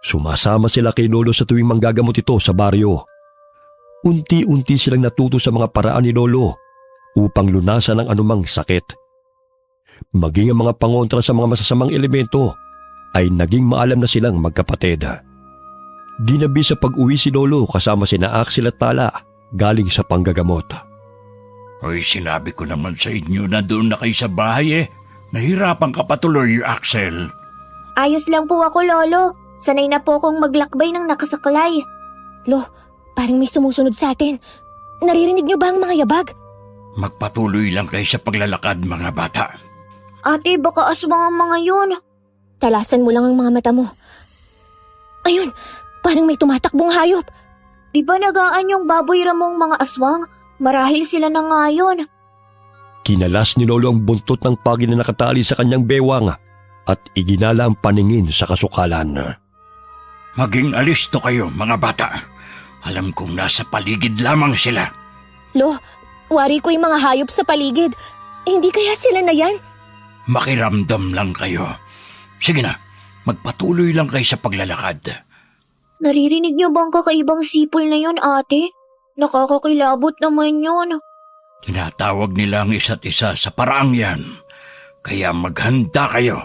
Sumasama sila kay Lolo sa tuwing manggagamot ito sa baryo. Unti-unti silang natuto sa mga paraan ni Lolo upang lunasan ang anumang sakit. Maging ang mga pangontra sa mga masasamang elemento ay naging maalam na silang magkapatid. Ginabi sa pag-uwi si Lolo kasama sina Axel at Tala galing sa panggagamot. Hoy, sinabi ko naman sa inyo na doon na kayo sa bahay eh. Nahirapan ka patuloy, Axel. Ayos lang po ako, Lolo. Sanay na po akong maglakbay ng nakasaklay. Lo, parang may sumusunod sa atin. Naririnig niyo ba ang mga yabag? Magpatuloy lang kayo sa paglalakad, mga bata. Ate, baka aswang ang mga yun. Talasan mo lang ang mga mata mo. Ayun, parang may tumatakbong hayop. Di ba nagaan yung baboy ramong mga aswang? Marahil sila na nga yun. Kinalas ni Lolo ang buntot ng pagi na nakatali sa kanyang bewang at iginala ang paningin sa kasukalan. Maging alisto kayo, mga bata. Alam kong nasa paligid lamang sila. Lo, wari ko yung mga hayop sa paligid. Hindi kaya sila na yan? Makiramdam lang kayo. Sige na, magpatuloy lang kayo sa paglalakad. Naririnig niyo bang kakaibang sipol na yun, ate? Nakakakilabot naman yun. Tinatawag nila ang isa't isa sa paraang yan. Kaya maghanda kayo.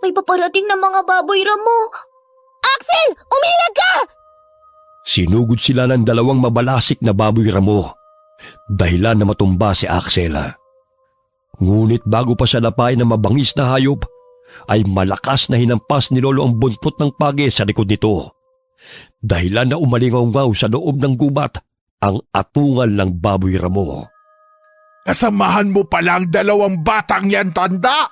May paparating na mga baboy ramo. Axel, umilag ka! Sinugod sila ng dalawang mabalasik na baboy ramo. Dahilan na matumba si Axel. Ngunit bago pa siya napay na mabangis na hayop, ay malakas na hinampas ni Lolo ang buntot ng pagi sa likod nito. Dahilan na umalingaw-ngaw sa loob ng gubat ang atungal ng baboy ramo. Kasamahan mo pala ang dalawang batang yan, tanda.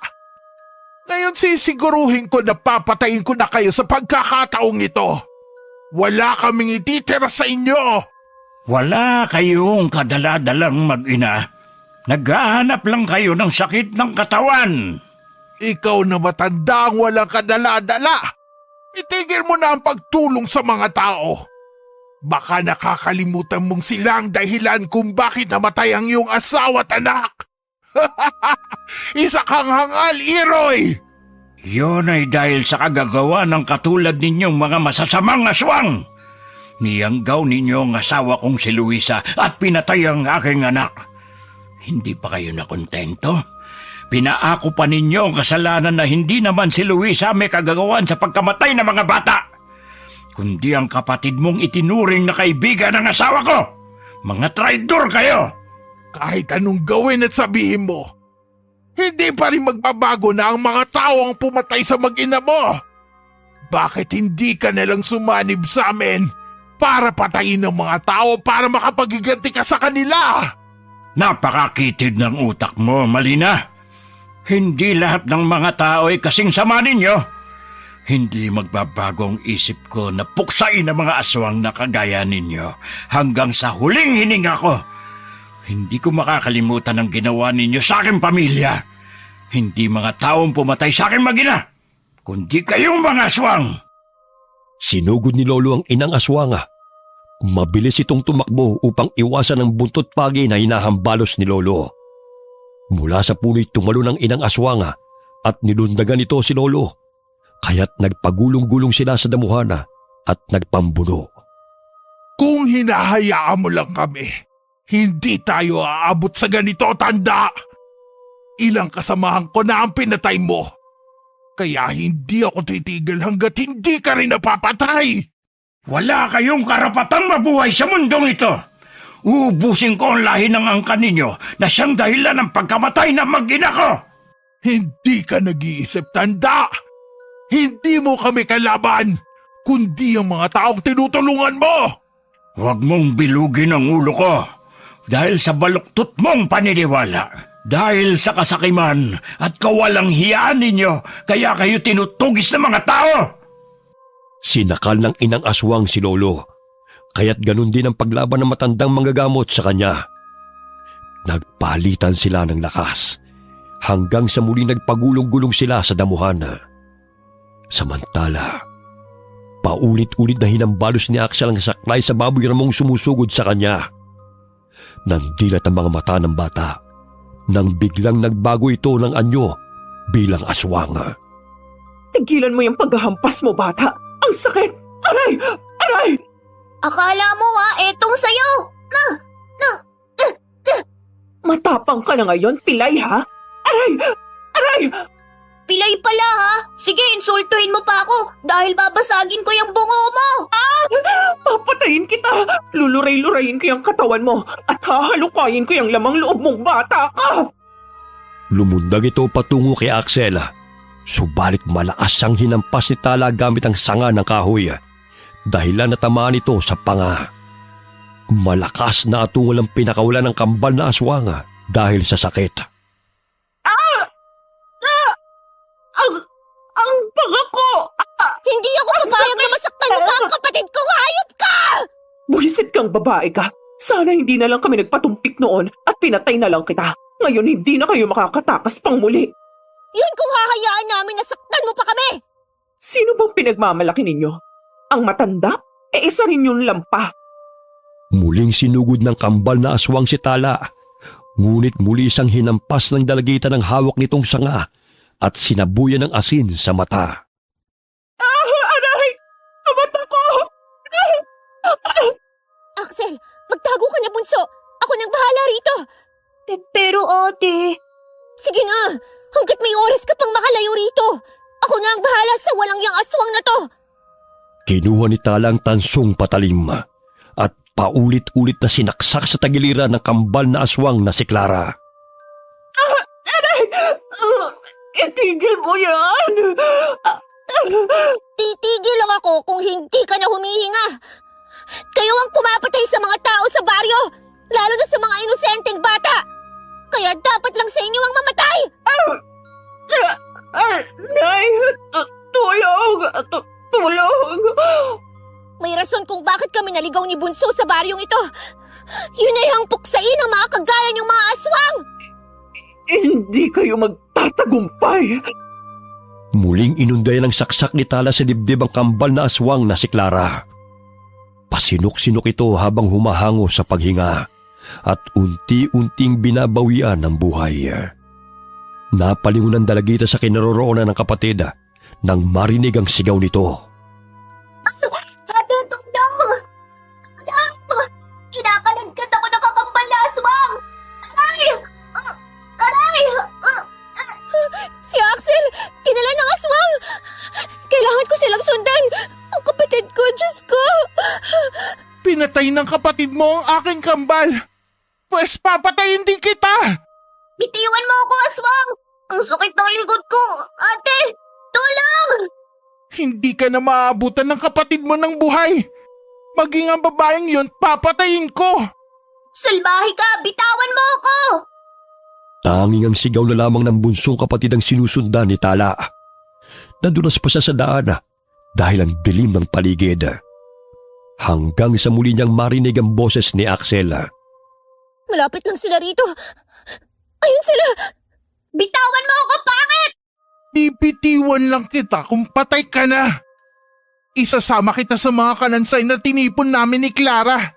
Ngayon sisiguruhin ko na papatayin ko na kayo sa pagkakataong ito. Wala kaming ititira sa inyo. Wala kayong kadaladalang mag-ina. Naghahanap lang kayo ng sakit ng katawan. Ikaw na matanda ang walang kadala-dala. Itigil mo na ang pagtulong sa mga tao. Baka nakakalimutan mong sila ang dahilan kung bakit namatay ang iyong asawa at anak. Isa kang hangal, Iroy! Yun ay dahil sa kagagawa ng katulad ninyong mga masasamang aswang. Niyanggaw ninyo ang asawa kong si Luisa at pinatay ang aking anak. Hindi pa kayo nakontento? Pinaako pa ninyo ang kasalanan na hindi naman si Luisa may kagagawan sa pagkamatay ng mga bata, kundi ang kapatid mong itinuring na kaibigan ng asawa ko. Mga traidor kayo! Kahit anong gawin at sabihin mo, hindi pa rin magbabago na ang mga tao ang pumatay sa mag-ina mo. Bakit hindi ka nalang sumanib sa amin para patayin ng mga tao para makapagiganti ka sa kanila? Napakakitid ng utak mo, Malina. Hindi lahat ng mga tao ay kasing sama ninyo. Hindi magbabago ang isip ko na puksain ang mga aswang na kagaya ninyo hanggang sa huling hininga ko. Hindi ko makakalimutan ang ginawa ninyo sa aking pamilya. Hindi mga taong pumatay sa aking mag-ina, kundi kayong mga aswang. Sinugod ni Lolo ang inang aswanga. Mabilis itong tumakbo upang iwasan ang buntot pagi na hinahambalos ni Lolo. Mula sa puno'y tumalo ng inang aswanga at nilundagan ito si Lolo. Kaya't nagpagulong-gulong sila sa damuhana at nagpambuno. Kung hinahayaan mo lang kami, hindi tayo aabot sa ganito, tanda. Ilang kasamahan ko na ang pinatay mo. Kaya hindi ako titigil hanggat hindi ka rin napapatay. Wala kayong karapatang mabuhay sa mundong ito. Uubusin ko ang lahi ng angkan ninyo na siyang dahilan ng pagkamatay ng mag-ina ko. Hindi ka nag-iisip, tanda. Hindi mo kami kalaban, kundi ang mga taong tinutulungan mo. Huwag mong bilugin ang ulo ko dahil sa baluktot mong paniniwala. Dahil sa kasakiman at kawalang hiyaan ninyo, kaya kayo tinutugis ng mga tao. Sinakal ng inang aswang si Lolo, kaya't ganun din ang paglaban ng matandang manggagamot sa kanya. Nagpalitan sila ng lakas, hanggang sa muli nagpagulong-gulong sila sa damuhana. Samantala, paulit-ulit na hinambalos ni Axel ang saklay sa baboy ramong sumusugod sa kanya. Nandilat ang mga mata ng bata, nang biglang nagbago ito ng anyo bilang aswang. Tigilan mo yung paghahampas mo, bata. Ang sakit! Aray! Aray! Akala mo etong sayo! Matapang ka na ngayon, pilay ha? Aray! Aray! Pilay pala ha. Sige, insultuhin mo pa ako dahil babasagin ko yung bungo mo. Papatayin kita! Luluray-lurayin ko yung katawan mo at hahalukayin ko yung lamang loob mong bata ka! Lumundag ito patungo kay Axel. Subalit malakas siyang hinampas ni Tala gamit ang sanga ng kahoy. Dahilan natamaan ito sa panga. Malakas na atungal ang pinakawalan ng kambal na aswang dahil sa sakit. Ang panga ko! Hindi ako papayag na masaktan mo pa ang kapatid ko! Hayop ka! Buwisit kang babae ka! Sana hindi na lang kami nagpatumpik noon at pinatay na lang kita. Ngayon hindi na kayo makakatakas pang muli. Yun kung hahayaan namin na saktan mo pa kami! Sino bang pinagmamalaki ninyo? Ang matanda? Isa rin yung lampa. Muling sinugod ng kambal na aswang si Tala. Ngunit muli siyang hinampas ng dalagitan ng hawak nitong sanga at sinabuyan ng asin sa mata. Aray! Ang mata ko! Axel, magtago ka na, bunso! Ako nang bahala rito! Pero ate... Sige na! Hanggat may oras ka pang makalayo rito! Ako na ang bahala sa walang yang aswang na to! Kinuha ni Tala ang tansong patalim at paulit-ulit na sinaksak sa tagiliran ng kambal na aswang na si Clara. Aray! Itigil mo yan! Titigil lang ako kung hindi ka na humihinga! Kayo ang pumapatay sa mga tao sa baryo! Lalo na sa mga inosenteng bata! Kaya dapat lang sa inyo ang mamatay! Nay! Tulong! Tulong! May rason kung bakit kami naligaw ni Bunso sa baryong ito. Yun ay ang puksain ng mga kagaya niyong mga aswang! Hindi kayo magtatagumpay! Muling inundayan ng saksak ni Tala sa dibdib ang kambal na aswang na si Clara. Pasinok-sinok ito habang humahango sa paghinga at unti-unting binabawian ng buhay. Napalingon ang dalagita sa kinaroroonan ng kapatid nang marinig ang sigaw nito. Ate, tundang! Kinakalagkat ako ng kakambal na aswang! Aray! Aray! Si Axel! Kinala ng aswang! Kailangan ko silang sundan! Ang kapatid ko, Diyos ko! Pinatay ng kapatid mo ang aking kambal. Pwes papatayin din kita. Bitiwan mo ako, aswang! Ang sakit ng likod ko! Ate! Tulong! Hindi ka na maabutan ng kapatid mo ng buhay. Maging ang babaeng yun, papatayin ko. Salbahe ka! Bitawan mo ako! Tanging ang sigaw na lamang ng bunsong kapatid ang sinusundan ni Tala. Nadulas pa siya sa daan dahil ang dilim ng paligid. Hanggang sa muli niyang marinig ang boses ni Axel. Malapit lang sila rito. Ayun sila! Bitawan mo ako, pangit! Bibitiwan lang kita kung patay ka na. Isasama kita sa mga kalansay na tinipon namin ni Clara.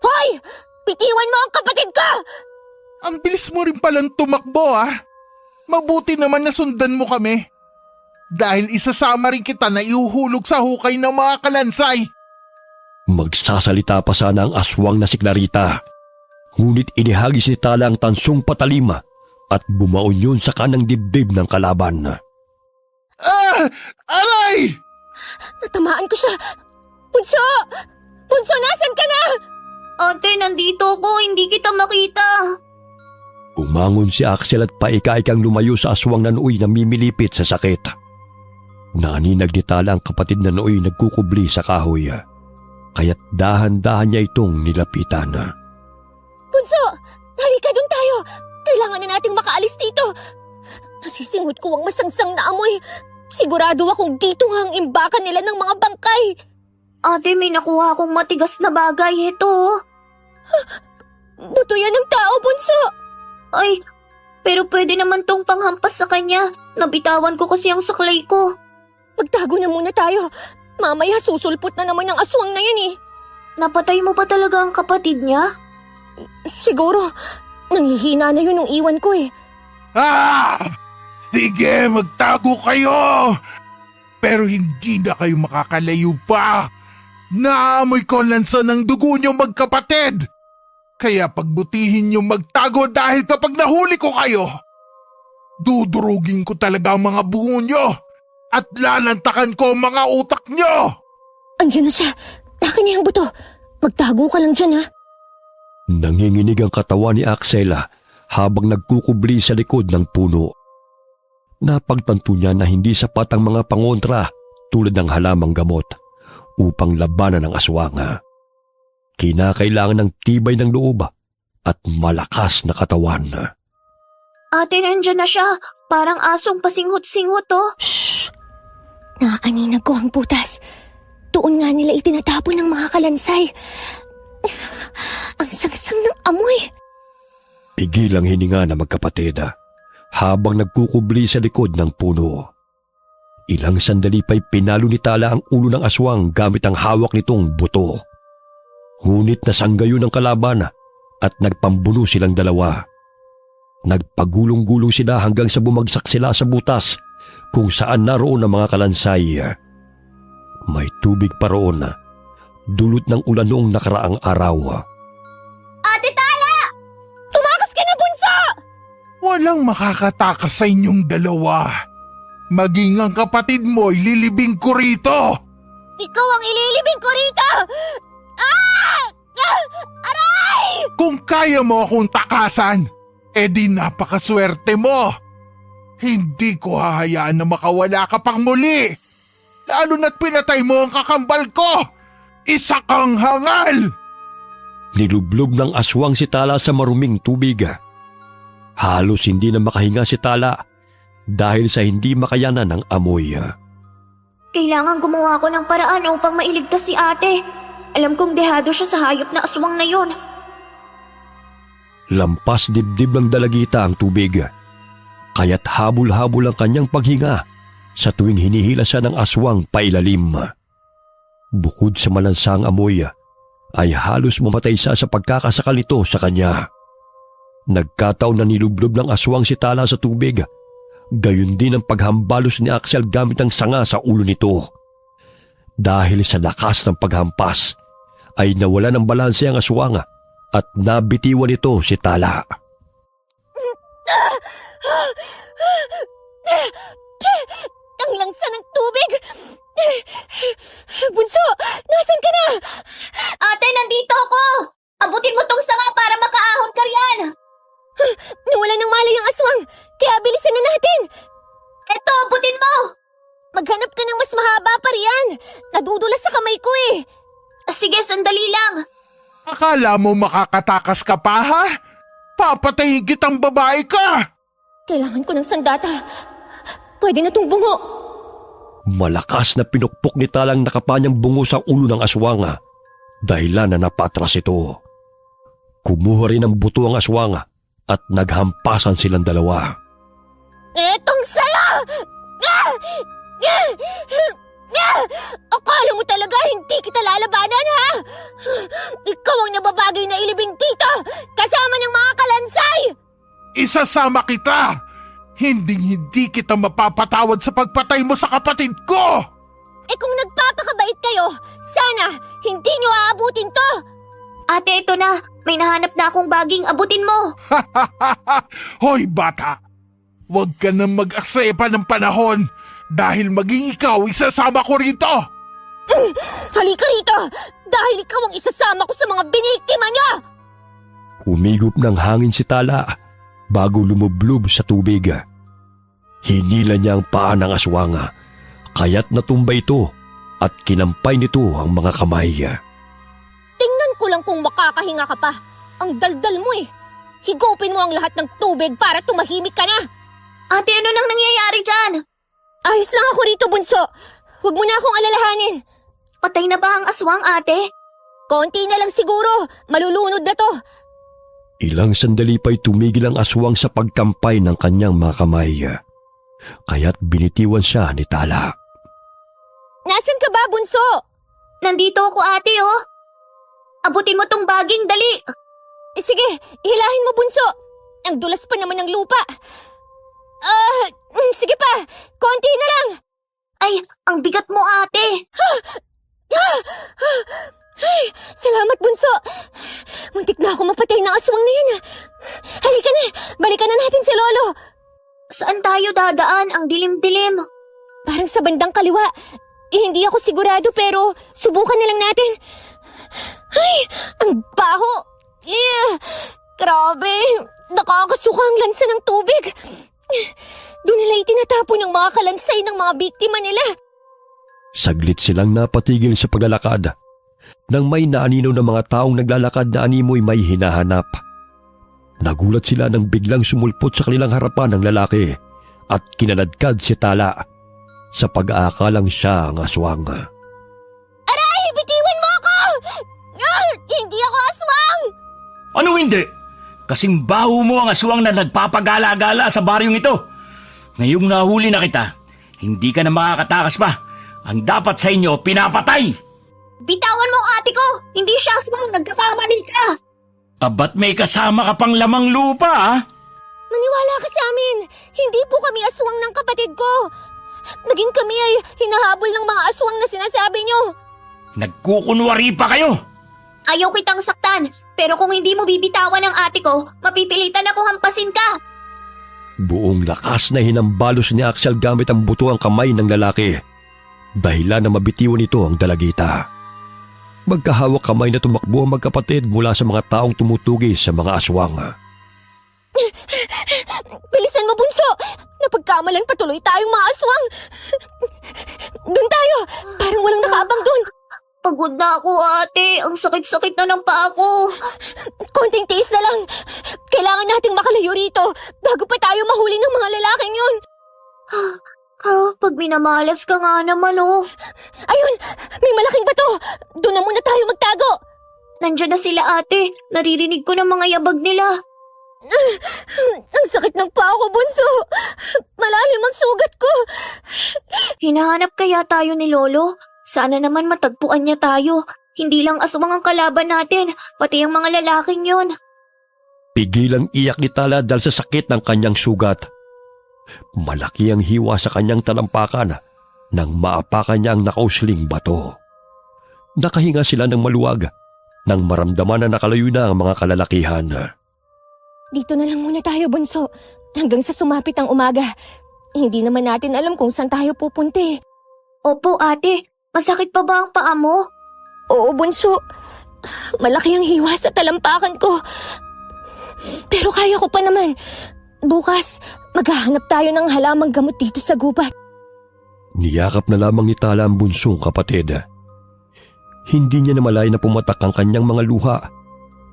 Hoy! Bitiwan mo ang kapatid ko! Ang bilis mo rin palang tumakbo Mabuti naman na sundan mo kami. Dahil isasama rin kita na ihuhulog sa hukay ng mga kalansay. Magsasalita pa sana ang aswang na si Clarita. Ngunit inihagis ni Tala ang tansong patalim at bumaon yun sa kanang dibdib ng kalaban. Aray! Natamaan ko siya! Bunso! Bunso, nasan ka na? Ate, nandito ako. Hindi kita makita. Umangon si Axel at paika-ikang lumayo sa aswang na nooy namimilipit sa sakit. Naninag ni Tala ang kapatid na nooy nagkukubli sa kahoy. Kaya't dahan-dahan niya itong nilapitan. Bunso! Halika doon tayo! Kailangan na nating makaalis dito! Nasisingot ko ang masangsang na amoy. Sigurado akong dito nga ang imbakan nila ng mga bangkay. Ate, may nakuha akong matigas na bagay. Ito. Buto yan ng tao, Bunso! Ay, pero pwede naman tong panghampas sa kanya. Nabitawan ko kasi ang saklay ko. Magtago na muna tayo. Mamaya susulpot na naman ng aswang na yun eh. Napatay mo pa talaga ang kapatid niya? Siguro, nanghihina na yun nung iwan ko eh. Sige, magtago kayo! Pero hindi na kayo makakalayo pa. Naamoy ko ang lansa ng dugo niyo magkapatid. Kaya pagbutihin niyo magtago dahil kapag nahuli ko kayo, Dudurugin ko talaga ang mga bungo nyo at lalantakan ko ang mga utak nyo! Andiyan na siya. Akin niya ang buto. Magtago ka lang dyan, ha? Nanginginig ang katawan ni Axel habang nagkukubli sa likod ng puno. Napagtanto niya na hindi sapat ang mga pangontra tulad ng halamang gamot upang labanan ang aswang. Kinakailangan ng tibay ng loob at malakas na katawan. Ate, nandyan na siya. Parang asong pasinghot-singhot, oh. Shh! Naaninag ko ang butas. Doon nga nila itinatapon ng mga kalansay. Ang sangsang ng amoy. Pigil ang hininga na magkapatid habang nagkukubli sa likod ng puno. Ilang sandali pa'y pinalo ni Tala ang ulo ng aswang gamit ang hawak nitong buto. Ngunit nasanggayon ang kalaban at nagpambuno silang dalawa. Nagpagulong-gulong sila hanggang sa bumagsak sila sa butas kung saan naroon ang mga kalansay. May tubig pa roon, dulot ng ulan noong nakaraang araw. Ate Tala! Tumakas ka na, bunso! Walang makakatakas sa inyong dalawa. Maging ang kapatid mo'y lilibing ko rito! Ikaw ang ililibing ko rito! Ah! Aray! Kung kaya mo akong takasan, edi napakaswerte mo. Hindi ko hahayaan na makawala ka pang muli. Lalo na't pinatay mo ang kakambal ko. Isa kang hangal! Nilublob ng aswang si Tala sa maruming tubig. Halos hindi na makahinga si Tala dahil sa hindi makayanan ng amoy. Kailangan gumawa ko ng paraan upang mailigtas si ate. Alam kong dehado siya sa hayop na aswang na yon. Lampas dibdib ng dalagita ang tubig, kaya't habol-habol ang kanyang paghinga sa tuwing hinihila siya ng aswang pailalim. Bukod sa malansang amoy, ay halos mamatay siya sa pagkakasakal nito sa kanya. Nagkataon na nilublob ng aswang si Tala sa tubig, gayon din ang paghambalos ni Axel gamit ang sanga sa ulo nito. Dahil sa lakas ng paghampas, ay nawala ng balanse ang aswang at nabitiwan nito si Tala. Ang langsa ng tubig! Bunso, nasan ka na? Ate, nandito ako! Abutin mo tong sanga para makaahon ka riyan! Nawala ng malay ang aswang, kaya bilisan na natin! Eto, abutin mo! Maghanap ka ng mas mahaba pa riyan! Nadudulas sa kamay ko eh! Sige, sandali lang! Akala mo makakatakas ka pa, ha? Papatayin kitang babae ka! Kailangan ko ng sandata. Pwede na tong bungo. Malakas na pinukpok ni Talang nakapanyang bungo sa ulo ng aswang, dahilan na napatras ito. Kumuha rin ng buto ang aswang at naghampasan silang dalawa. Etong saya! Akala mo talaga hindi kita lalabanan, ha? Ikaw ang nababagay na ilibing dito, kasama ng mga kalansay! Isasama kita! Hindi kita mapapatawad sa pagpatay mo sa kapatid ko! Eh kung nagpapakabait kayo, sana hindi nyo aabutin to! Ate, ito na! May nahanap na akong baging, abutin mo! Hoy bata! Huwag ka nang mag-aksaya pa ng panahon dahil maging ikaw isasama ko rito! Halika rito! Dahil ikaw ang isasama ko sa mga biniktima niya! Umigop ng hangin si Tala bago lumublob sa tubig. Hinila niya ang paa ng aswang, kaya't natumba ito at kinampay nito ang mga kamay. Tingnan ko lang kung makakahinga ka pa. Ang daldal mo eh. Higupin mo ang lahat ng tubig para tumahimik ka na. Ate, ano nang nangyayari dyan? Ayos lang ako rito, bunso. Huwag mo na akong alalahanin. Patay na ba ang aswang, ate? Konti na lang siguro. Malulunod na to. Ilang sandali pa'y tumigil ang aswang sa pagkampay ng kanyang mga kamay. Kaya't binitiwan siya ni Tala. Nasaan ka ba, bunso? Nandito ako, ate, oh. Abutin mo tong baging, dali. Sige, hilahin mo, bunso. Ang dulas pa naman ng lupa. Sige pa. Konti na lang. Ay, ang bigat mo, ate. Ay, salamat, bunso. Muntik na ako mapatay ng aswang na yun. Halika na, balikan na natin si Lolo. Saan tayo dadaan? Ang dilim-dilim. Parang sa bandang kaliwa. Hindi ako sigurado pero subukan na lang natin. Ay, ang baho! Grabe! Nakakasuka ang lansa ng tubig. Doon nila itinatapon ng mga kalansay ng mga biktima nila. Saglit silang napatigil sa paglalakad. Nang may naaninaw ng mga taong naglalakad na animoy may hinahanap. Nagulat sila nang biglang sumulpot sa kanilang harapan ng lalaki at kinaladkad si Tala sa pag-aakalang siya ang aswang. Aray! Bitiwan mo ako! Hindi ako aswang! Ano hindi? Kasing baho mo ang aswang na nagpapagala-gala sa baryong ito. Ngayong nahuli na kita, hindi ka na makakatakas pa. Ang dapat sa inyo, pinapatay! Bitawan mo ang ate ko! Hindi siya aswang, nagkakamali ka! Abat may kasama ka pang lamang lupa, ha? Maniwala ka sa amin! Hindi po kami aswang ng kapatid ko! Naging kami ay hinahabol ng mga aswang na sinasabi nyo! Nagkukunwari pa kayo! Ayaw kitang saktan, pero kung hindi mo bibitawan ang ate ko, mapipilitan ako hampasin ka! Buong lakas na hinambalos ni Axel gamit ang buto ang kamay ng lalaki. Dahilan na mabitiwan ito ang dalagita. Magkahawak kamay na tumakbo ang magkapatid mula sa mga taong tumutugis sa mga aswang. Bilisan mo, bunso! Napagkamalan patuloy tayong mga aswang! Doon tayo! Parang walang nakaabang doon! Pagod na ako, ate. Ang sakit-sakit na ng paa ko. Konting tiis na lang! Kailangan nating makalayo rito bago pa tayo mahuli ng mga lalaking yun! Pag minamalas ka nga naman, oh. Ayun! May malaking bato! Doon na muna tayo magtago! Nandiyan na sila, ate. Naririnig ko ng mga yabag nila. Ang sakit ng paa ko, bunso! Malalim ang sugat ko! Hinahanap kaya tayo ni Lolo? Sana naman matagpuan niya tayo. Hindi lang aswang ang kalaban natin, pati ang mga lalaking yon. Pigilang iyak ni Tala dahil sa sakit ng kanyang sugat. Malaki ang hiwa sa kanyang talampakan nang maapakan niya ang nakausling bato. Nakahinga sila ng maluwag nang maramdaman na nakalayo na ang mga kalalakihan. Dito na lang muna tayo, bunso. Hanggang sa sumapit ang umaga. Hindi naman natin alam kung saan tayo pupunti. Opo, ate. Masakit pa ba ang paa mo? Oo, bunso. Malaki ang hiwa sa talampakan ko. Pero kaya ko pa naman. Bukas, maghahanap tayo ng halamang gamot dito sa gubat. Niyakap na lamang ni Tala ang bunsong kapatid. Hindi niya namalay na pumatak ang kanyang mga luha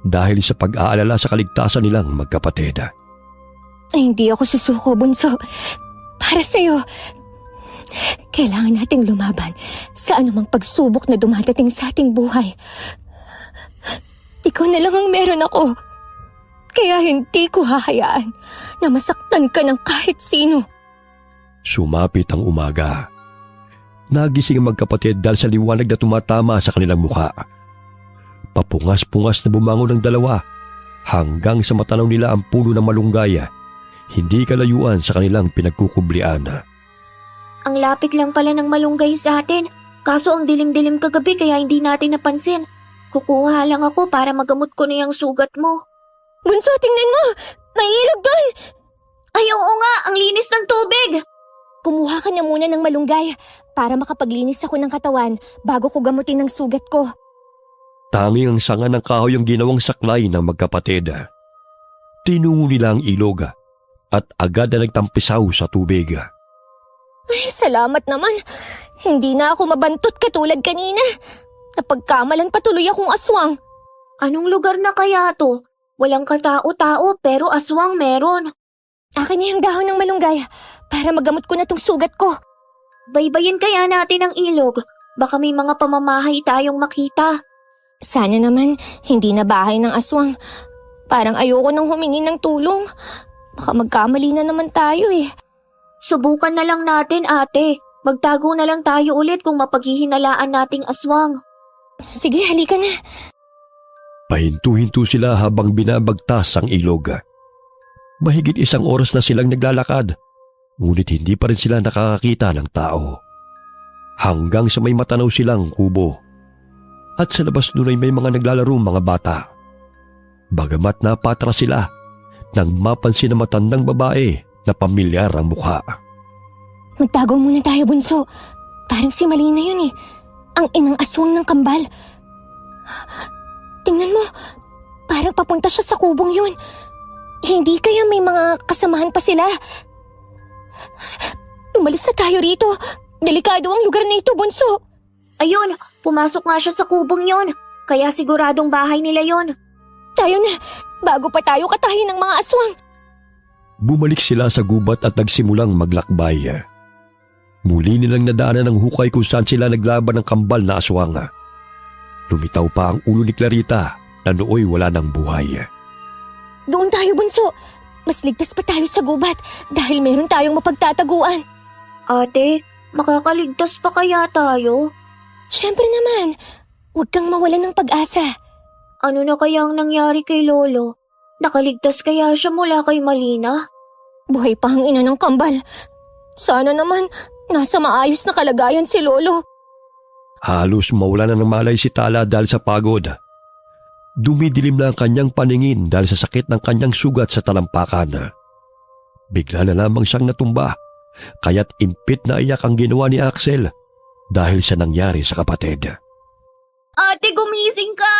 dahil sa pag-aalala sa kaligtasan nilang magkapatid. Ay, hindi ako susuko, bunso. Para sa'yo. Kailangan nating lumaban sa anumang pagsubok na dumadating sa ating buhay. Ikaw na lang ang meron ako. Kaya hindi ko hahayaan na masaktan ka ng kahit sino. Sumapit ang umaga. Nagising ang magkapatid dahil sa liwanag na tumatama sa kanilang mukha. Papungas-pungas na bumangon ang dalawa hanggang sa matanaw nila ang puno ng malunggay, hindi kalayuan sa kanilang pinagkukublian. Ang lapit lang pala ng malunggay sa atin. Kaso ang dilim-dilim kagabi kaya hindi natin napansin. Kukuha lang ako para magamot ko na yung sugat mo. Bunso, tingnan mo! May ilog doon! Ay, oo nga! Ang linis ng tubig! Kumuha ka na muna ng malunggay para makapaglinis ako ng katawan bago ko gamutin ang sugat ko. Tanging ang sanga ng kahoy ang ginawang saklay ng magkapatid. Tinungo nila ang ilog at agad na nagtampisaw sa tubig. Ay, salamat naman. Hindi na ako mabantot katulad kanina. Napagkamalan patuloy akong aswang. Anong lugar na kaya to? Walang katao-tao pero aswang meron. Akin na yung dahon ng malunggay para magamot ko na tong sugat ko. Baybayin kaya natin ang ilog. Baka may mga pamamahay tayong makita. Sana naman hindi na bahay ng aswang. Parang ayoko nang humingi ng tulong. Baka magkamali na naman tayo eh. Subukan na lang natin, ate. Magtago na lang tayo ulit kung mapaghihinalaan nating aswang. Sige, halika na. Pahinto-hinto sila habang binabagtas ang ilog. Mahigit 1 oras na silang naglalakad, ngunit hindi pa rin sila nakakakita ng tao. Hanggang sa may matanaw silang kubo. At sa labas nun ay may mga naglalaro mga bata. Bagamat napatras sila, nang mapansin na matandang babae na pamilyar ang mukha. Magtago muna tayo, bunso. Parang si Malina yun eh. Ang inang aswang ng kambal. Tingnan mo, parang papunta siya sa kubong yun. Hindi kaya may mga kasamahan pa sila? Umalis na tayo rito. Delikado ang lugar na ito, bunso. Ayun, pumasok nga siya sa kubong yon. Kaya siguradong bahay nila yon. Tayo na, bago pa tayo katahin ng mga aswang. Bumalik sila sa gubat at nagsimulang maglakbay. Muli nilang nadaanan ng hukay kung saan sila naglaban ng kambal na aswang. Lumitaw pa ang ulo ni Clarita na nooy wala ng buhay. Doon tayo, bunso. Mas ligtas pa tayo sa gubat dahil meron tayong mapagtataguan. Ate, makakaligtas pa kaya tayo? Siyempre naman, huwag kang mawalan ng pag-asa. Ano na kaya ang nangyari kay Lolo? Nakaligtas kaya siya mula kay Malina? Buhay pa ang ina ng kambal. Sana naman, nasa maayos na kalagayan si Lolo. Halos mawala na ng malay si Tala dahil sa pagod. Dumidilim na ang kanyang paningin dahil sa sakit ng kanyang sugat sa talampakan. Bigla na lamang siyang natumba, kaya't impit na iyak ang ginawa ni Axel dahil sa nangyari sa kapatid. Ate, gumising ka!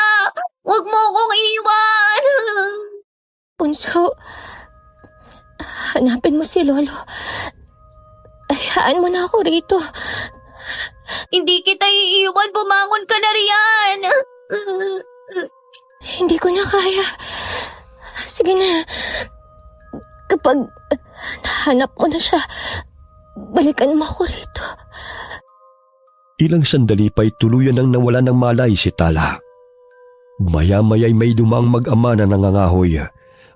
Huwag mo akong iwan! Bunso, hanapin mo si Lolo. Hayaan mo na ako rito. Hindi kita iiwan, bumangon ka na riyan! Hindi ko na kaya. Sige na. Kapag nahanap mo na siya, balikan mo ako rito. Ilang sandali pa'y tuluyan nang nawala ng malay si Tala. Maya-maya'y may dumaang mag-ama na nangangahoy,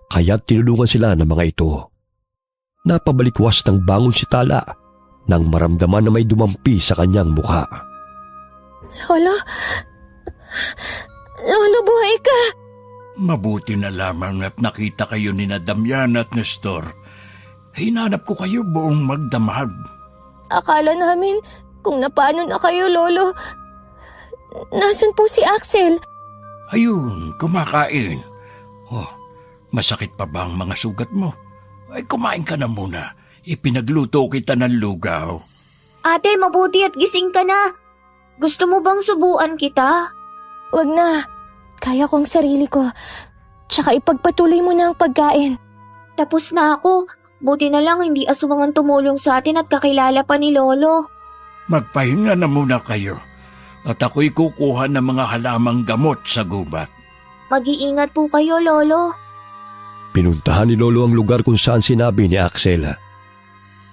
kaya't tinulungan sila ng mga ito. Napabalikwas ng bangon si Tala nang maramdaman na may dumampi sa kanyang mukha. Lolo? Lolo, buhay ka! Mabuti na lamang at nakita kayo ni na Damian at Nestor. Hinanap ko kayo buong magdamag. Akala namin kung napano na kayo, Lolo. Nasaan po si Axel? Ayun, kumakain. Oh, masakit pa ba ang mga sugat mo? Ay, kumain ka na muna. Ipinagluto kita ng lugaw. Ate, mabuti at gising ka na. Gusto mo bang subuan kita? Wag na. Kaya ko ang sarili ko. Tsaka ipagpatuloy mo na ang pagkain. Tapos na ako. Buti na lang hindi aswang ang tumulong sa atin at kakilala pa ni Lolo. Magpahinga na muna kayo. At ako'y kukuha ng mga halamang gamot sa gubat. Mag-iingat po kayo, Lolo. Pinuntahan ni Lolo ang lugar kung saan sinabi ni Axel.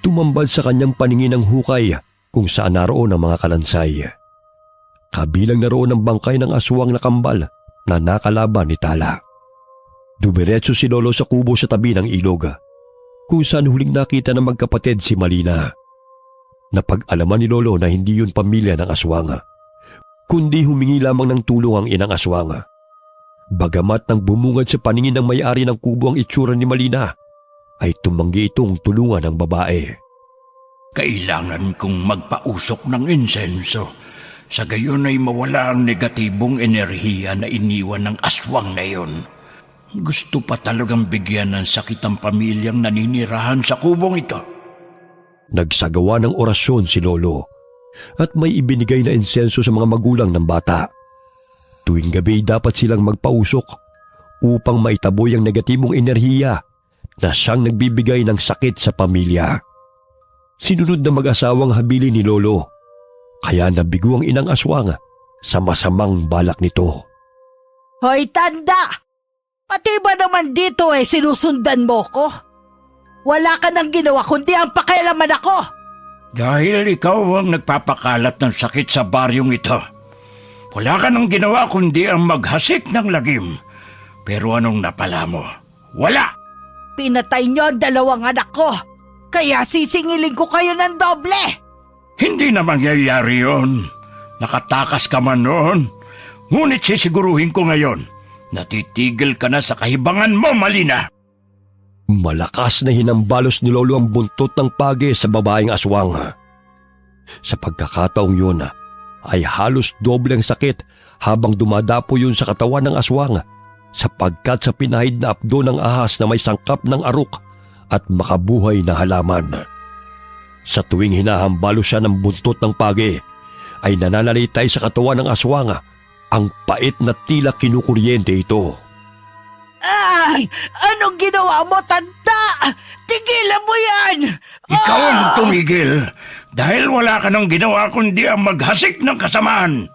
Tumambad sa kanyang paningin ang hukay kung saan naroon ang mga kalansay. Kabilang naroon ang bangkay ng aswang na kambal na nakalaban ni Tala. Dumiretso si Lolo sa kubo sa tabi ng ilog, kung saan huling nakita ng magkapatid si Malina. Napag-alaman ni Lolo na hindi yun pamilya ng aswang, kundi humingi lamang ng tulong ang inang aswang. Bagamat nang bumungad sa paningin ng may-ari ng kubo ang itsura ni Malina, ay tumanggi itong tulungan ng babae. Kailangan kong magpausok ng insenso. Sa gayon ay mawala ang negatibong enerhiya na iniwan ng aswang na yon. Gusto pa talagang bigyan ng sakit ang pamilyang naninirahan sa kubong ito. Nagsagawa ng orasyon si Lolo at may ibinigay na insenso sa mga magulang ng bata. Tuwing gabi dapat silang magpausok upang maitaboy ang negatibong enerhiya na siyang nagbibigay ng sakit sa pamilya. Sinunod na mag-asawang habili ni Lolo, kaya nabigo ang inang aswang sa masamang balak nito. Hoy, tanda! Pati ba naman dito sinusundan mo ko? Wala ka nang ginawa kundi ang pakialaman ako! Dahil ikaw ang nagpapakalat ng sakit sa baryong ito. Wala ka nang ginawa kundi ang maghasik ng lagim. Pero anong napala mo? Wala! Pinatay niyo ang dalawang anak ko, kaya sisingilin ko kayo ng doble! Hindi na mangyayari yun. Nakatakas ka man noon. Ngunit sisiguruhin ko ngayon, natitigil ka na sa kahibangan mo, Malina. Malakas na hinambalos ni Lolo ang buntot ng pagi sa babaeng aswang. Sa pagkakataong yun, ay halos doble ang sakit habang dumadapo yun sa katawan ng aswang, sapagkat sa pinahid na apdo ng ahas na may sangkap ng arok at makabuhay na halaman. Sa tuwing hinahambalo siya ng buntot ng pagi, ay nananalitay sa katawan ng aswang ang pait na tila kinukuryente ito. Ay! Anong ginawa mo, tanda? Tigilan mo yan! Ikaw ang tumigil dahil wala ka nang ginawa kundi ang maghasik ng kasamaan.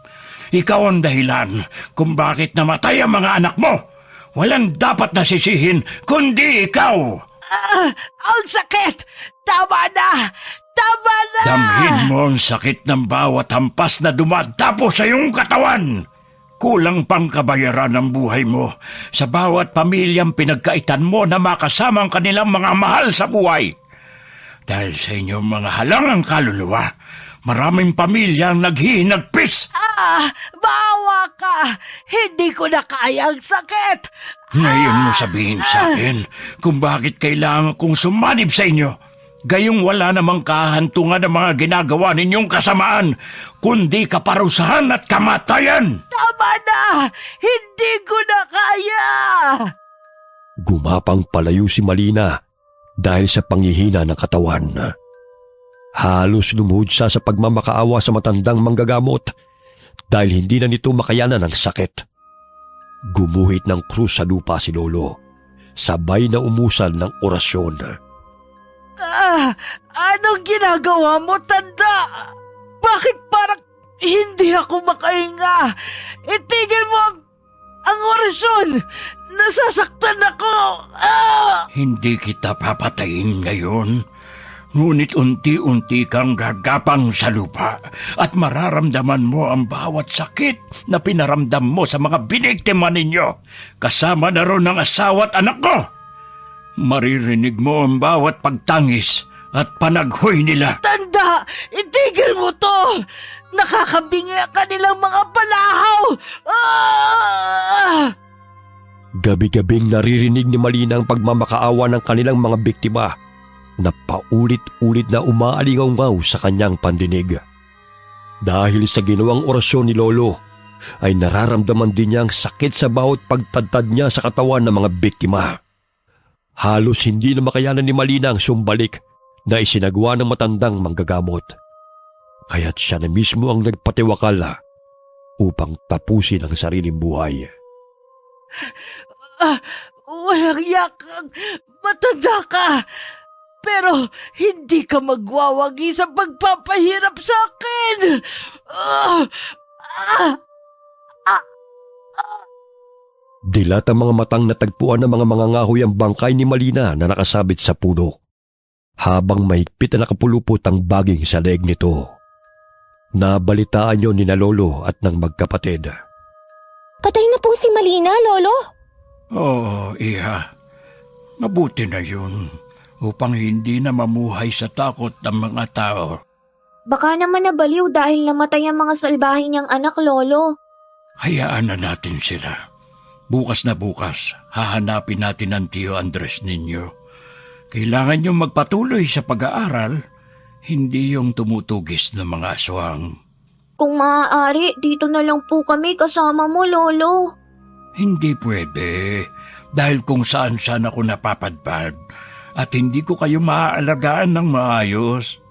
Ikaw ang dahilan kung bakit namatay ang mga anak mo. Walang dapat na sisihin kundi ikaw. Ang sakit! Tama na! Tama na! Damhin mo ang sakit ng bawat hampas na dumadapo sa iyong katawan. Kulang pang kabayaran ng buhay mo sa bawat pamilyang pinagkaitan mo na makasama ang kanilang mga mahal sa buhay. Dahil sa inyong mga halangang kaluluwa, maraming pamilyang naghihinagpis. Bawa ka! Hindi ko na kaya ang sakit! Ngayon mo sabihin sa akin kung bakit kailangan kong sumanib sa inyo. Gayong wala namang kahantungan ng mga ginagawa ninyong kasamaan, kundi kaparusahan at kamatayan. Tama na! Hindi ko na kaya! Gumapang palayo si Malina dahil sa panghihina ng katawan. Halos lumuhod siya sa pagmamakaawa sa matandang manggagamot dahil hindi na nito makayanan ang sakit. Gumuhit ng krus sa lupa si Lolo, sabay na umusal ng orasyon. Anong ginagawa mo, tanda? Bakit parang hindi ako makahinga? Itigil mo ang orasyon! Nasasaktan ako! Hindi kita papatayin ngayon. Ngunit unti-unti kang gagapang sa lupa at mararamdaman mo ang bawat sakit na pinaramdam mo sa mga biniktima ninyo, kasama na ron ang asawa at anak ko. Maririnig mo ang bawat pagtangis at panaghoy nila. Tanda! Itigil mo to! Nakakabingi ang kanilang mga palahaw! Gabi-gabing naririnig ni Malina ang pagmamakaawa ng kanilang mga biktima na paulit-ulit na umaalingaw-ngaw sa kanyang pandinig. Dahil sa ginawang orasyon ni Lolo, ay nararamdaman din niya ang sakit sa bawat pagtadtad niya sa katawan ng mga biktima. Halos hindi na makayanan ni Malina ang sumbalik na isinagawa ng matandang manggagamot. Kaya't siya na mismo ang nagpatiwakal upang tapusin ang sariling buhay. Walang yakang matanda ka! Pero hindi ka magwawagi sa pagpapahirap sa akin! Dilat ang mga matang natagpuan ng mga mangangahoy ang bangkay ni Malina na nakasabit sa puno, habang mahigpit na nakapulupot ang baging sa leeg nito. Nabalitaan yon ni na Lolo at ng magkapatid. Patay na po si Malina, Lolo. Oo, Iha. Mabuti na yun upang hindi na mamuhay sa takot ng mga tao. Baka naman nabaliw dahil namatay ang mga salbahe niyang anak, Lolo. Hayaan na natin sila. Bukas na bukas, hahanapin natin ang Tio Andres ninyo. Kailangan niyong magpatuloy sa pag-aaral, hindi yung tumutugis ng mga aswang. Kung maaari, dito na lang po kami kasama mo, Lolo. Hindi pwede, dahil kung saan-saan ako napapadpad at hindi ko kayo maaalagaan ng maayos.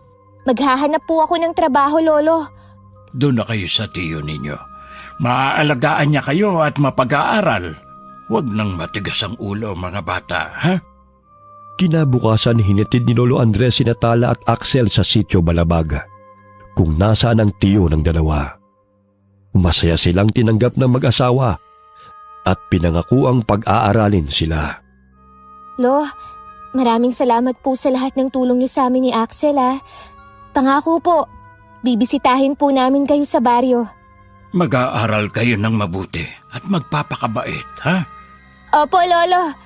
Maghahanap po ako ng trabaho, Lolo. Doon na kayo sa tiyo ninyo. Maaalagaan niya kayo at mapag-aaral. Huwag nang matigas ang ulo, mga bata, ha? Kinabukasan hinatid ni Lolo Andres sina Tala at Axel sa sitio Balabag, kung nasaan ang tiyo ng dalawa. Masaya silang tinanggap ng mag-asawa at pinangako ang pag-aaralin sila. Lo, maraming salamat po sa lahat ng tulong niyo sa amin ni Axel, ha. Pangako po, bibisitahin po namin kayo sa baryo. Mag-aaral kayo ng mabuti at magpapakabait, ha? Opo, Lolo.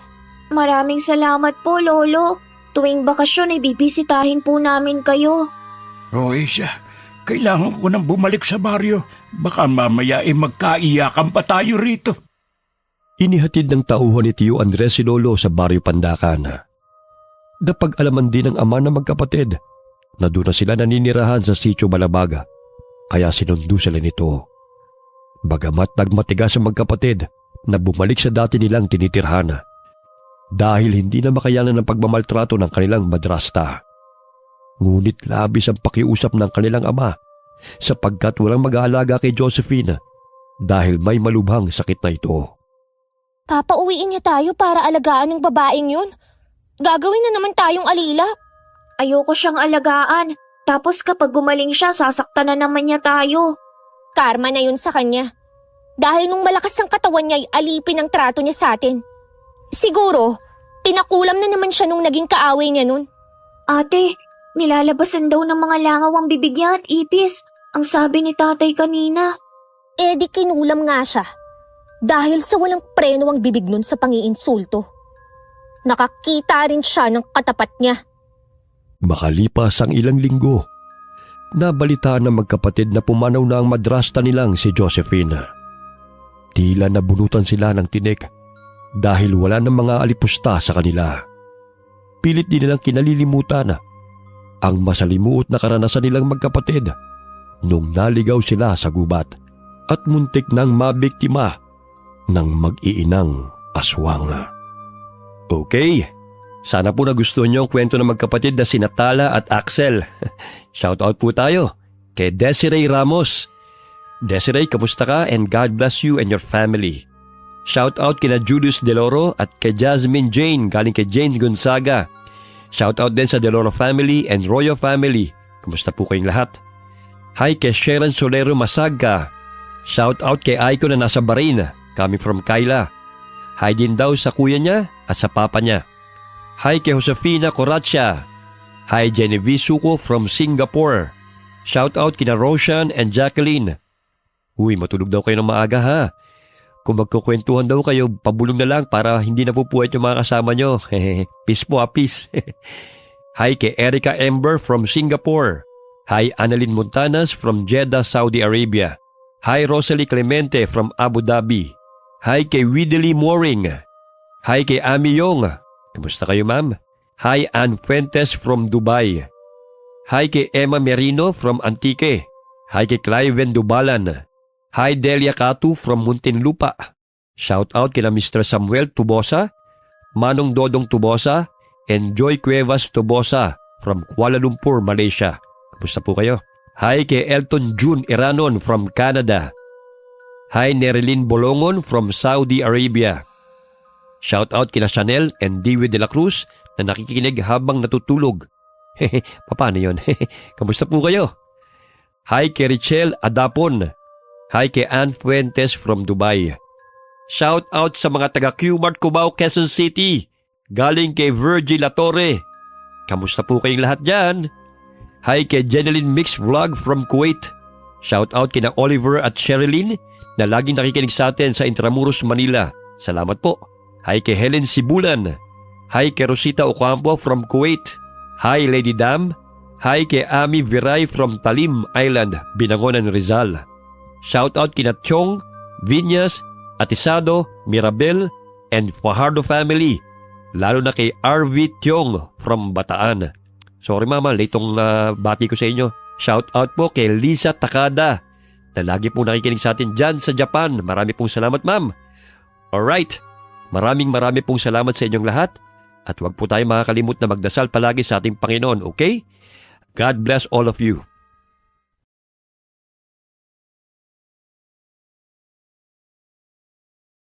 Maraming salamat po, Lolo. Tuwing bakasyon ay bibisitahin po namin kayo. Roysia, kailangan ko nang bumalik sa baryo. Baka mamaya ay magkaiyakan pa tayo rito. Inihatid ng tauhan ni Tio Andres si Lolo sa baryo Pandakan. Napag-alaman din ng ama na magkapatid na doon na sila naninirahan sa sitio Balabaga, kaya sinundo sila nito. Bagamat nagmatigas ang magkapatid na bumalik sa dati nilang tinitirhan, dahil hindi na makayanan ng pagmamaltrato ng kanilang madrasta. Ngunit labis ang pakiusap ng kanilang ama sapagkat walang mag-aalaga kay Josephine dahil may malubhang sakit na ito. Papauwiin niya tayo para alagaan ng babaeng yun. Gagawin na naman tayong alila. Ayoko siyang alagaan. Tapos kapag gumaling siya, sasaktan na naman niya tayo. Karma na yun sa kanya. Dahil nung malakas ang katawan niya ay alipin ang trato niya sa atin. Siguro, pinakulam na naman siya nung naging kaaway niya nun. Ate, nilalabasan daw ng mga langaw ang bibig niya at ipis. Ang sabi ni tatay kanina. Eh di kinulam nga siya. Dahil sa walang preno ang bibig nun sa pangiinsulto. Nakakita rin siya ng katapat niya. Makalipas ang ilang linggo, nabalitaan ng magkapatid na pumanaw na ang madrasta nilang si Josephine. Tila nabunutan sila ng tinik dahil wala ng mga alipusta sa kanila. Pilit din nilang kinalilimutan ang masalimuot na karanasan nilang magkapatid nung naligaw sila sa gubat at muntik nang mabiktima ng mag-iinang aswang. Okay, sana po nagustuhan niyo ang kwento ng magkapatid na sina Tala at Axel. Shoutout po tayo kay Desiree Ramos. Desiree, kamusta ka and God bless you and your family. Shoutout kina Julius Deloro at kay Jasmine Jane galing kay James Gonzaga. Shoutout din sa Deloro family and Royo family. Kamusta po kayong lahat? Hi kay Sharon Solero Masaga. Shoutout kay Aiko na nasa Bahrain, coming from Kaila. Hi din daw sa kuya niya at sa papa niya. Hi kay Josefina Coracha. Hi Genevieve Suko from Singapore. Shoutout kina Roshan and Jacqueline. Uy, matulog daw kayo ng maaga ha. Kung magkukwentuhan daw kayo, pabulong na lang para hindi napupuwet yung mga kasama nyo. Peace po peace. Hi kay Erica Ember from Singapore. Hi Annalyn Montanas from Jeddah, Saudi Arabia. Hi Rosalie Clemente from Abu Dhabi. Hi kay Widely Mooring. Hi kay Ami Yong. Kamusta kayo ma'am? Hi Ann Fuentes from Dubai. Hi kay Emma Merino from Antique. Hi kay Cliven Dubalan. Hi Delia Katu from Muntinlupa. Shout out kina Mr. Samuel Tubosa, Manong Dodong Tubosa, and Joy Cuevas Tubosa from Kuala Lumpur, Malaysia. Kamusta po kayo? Hi kay Elton June Iranon from Canada. Hi Nerilyn Bolongon from Saudi Arabia. Shout out kina Chanel and Dewey de la Cruz na nakikinig habang natutulog. Paano yun? Kamusta po kayo? Hi kay Richelle Adapon. Hi kay Ann Fuentes from Dubai. Shout out sa mga taga Qmart Cubao, Quezon City. Galing kay Virgil Latorre. Kamusta po kayong lahat dyan? Hi kay Jeneline Mix Vlog from Kuwait. Shout out kina Oliver at Sherilyn na laging nakikinig sa atin sa Intramuros, Manila. Salamat po. Hi kay Helen Sibulan. Hi kay Rosita Ocampo from Kuwait. Hi Lady Dam. Hi kay Ami Viray from Talim Island, Binangonan, Rizal. Shout out kina Tiong, Vinyas, Atisado, Mirabel, and Fajardo family. Lalo na kay RV Tiong from Bataan. Sorry mama, litong bati ko sa inyo. Shout out po kay Lisa Takada na lagi po nakikinig sa atin dyan sa Japan. Marami pong salamat ma'am. Alright, maraming pong salamat sa inyong lahat. At huwag po tayo makakalimut na magdasal palagi sa ating Panginoon, okay? God bless all of you.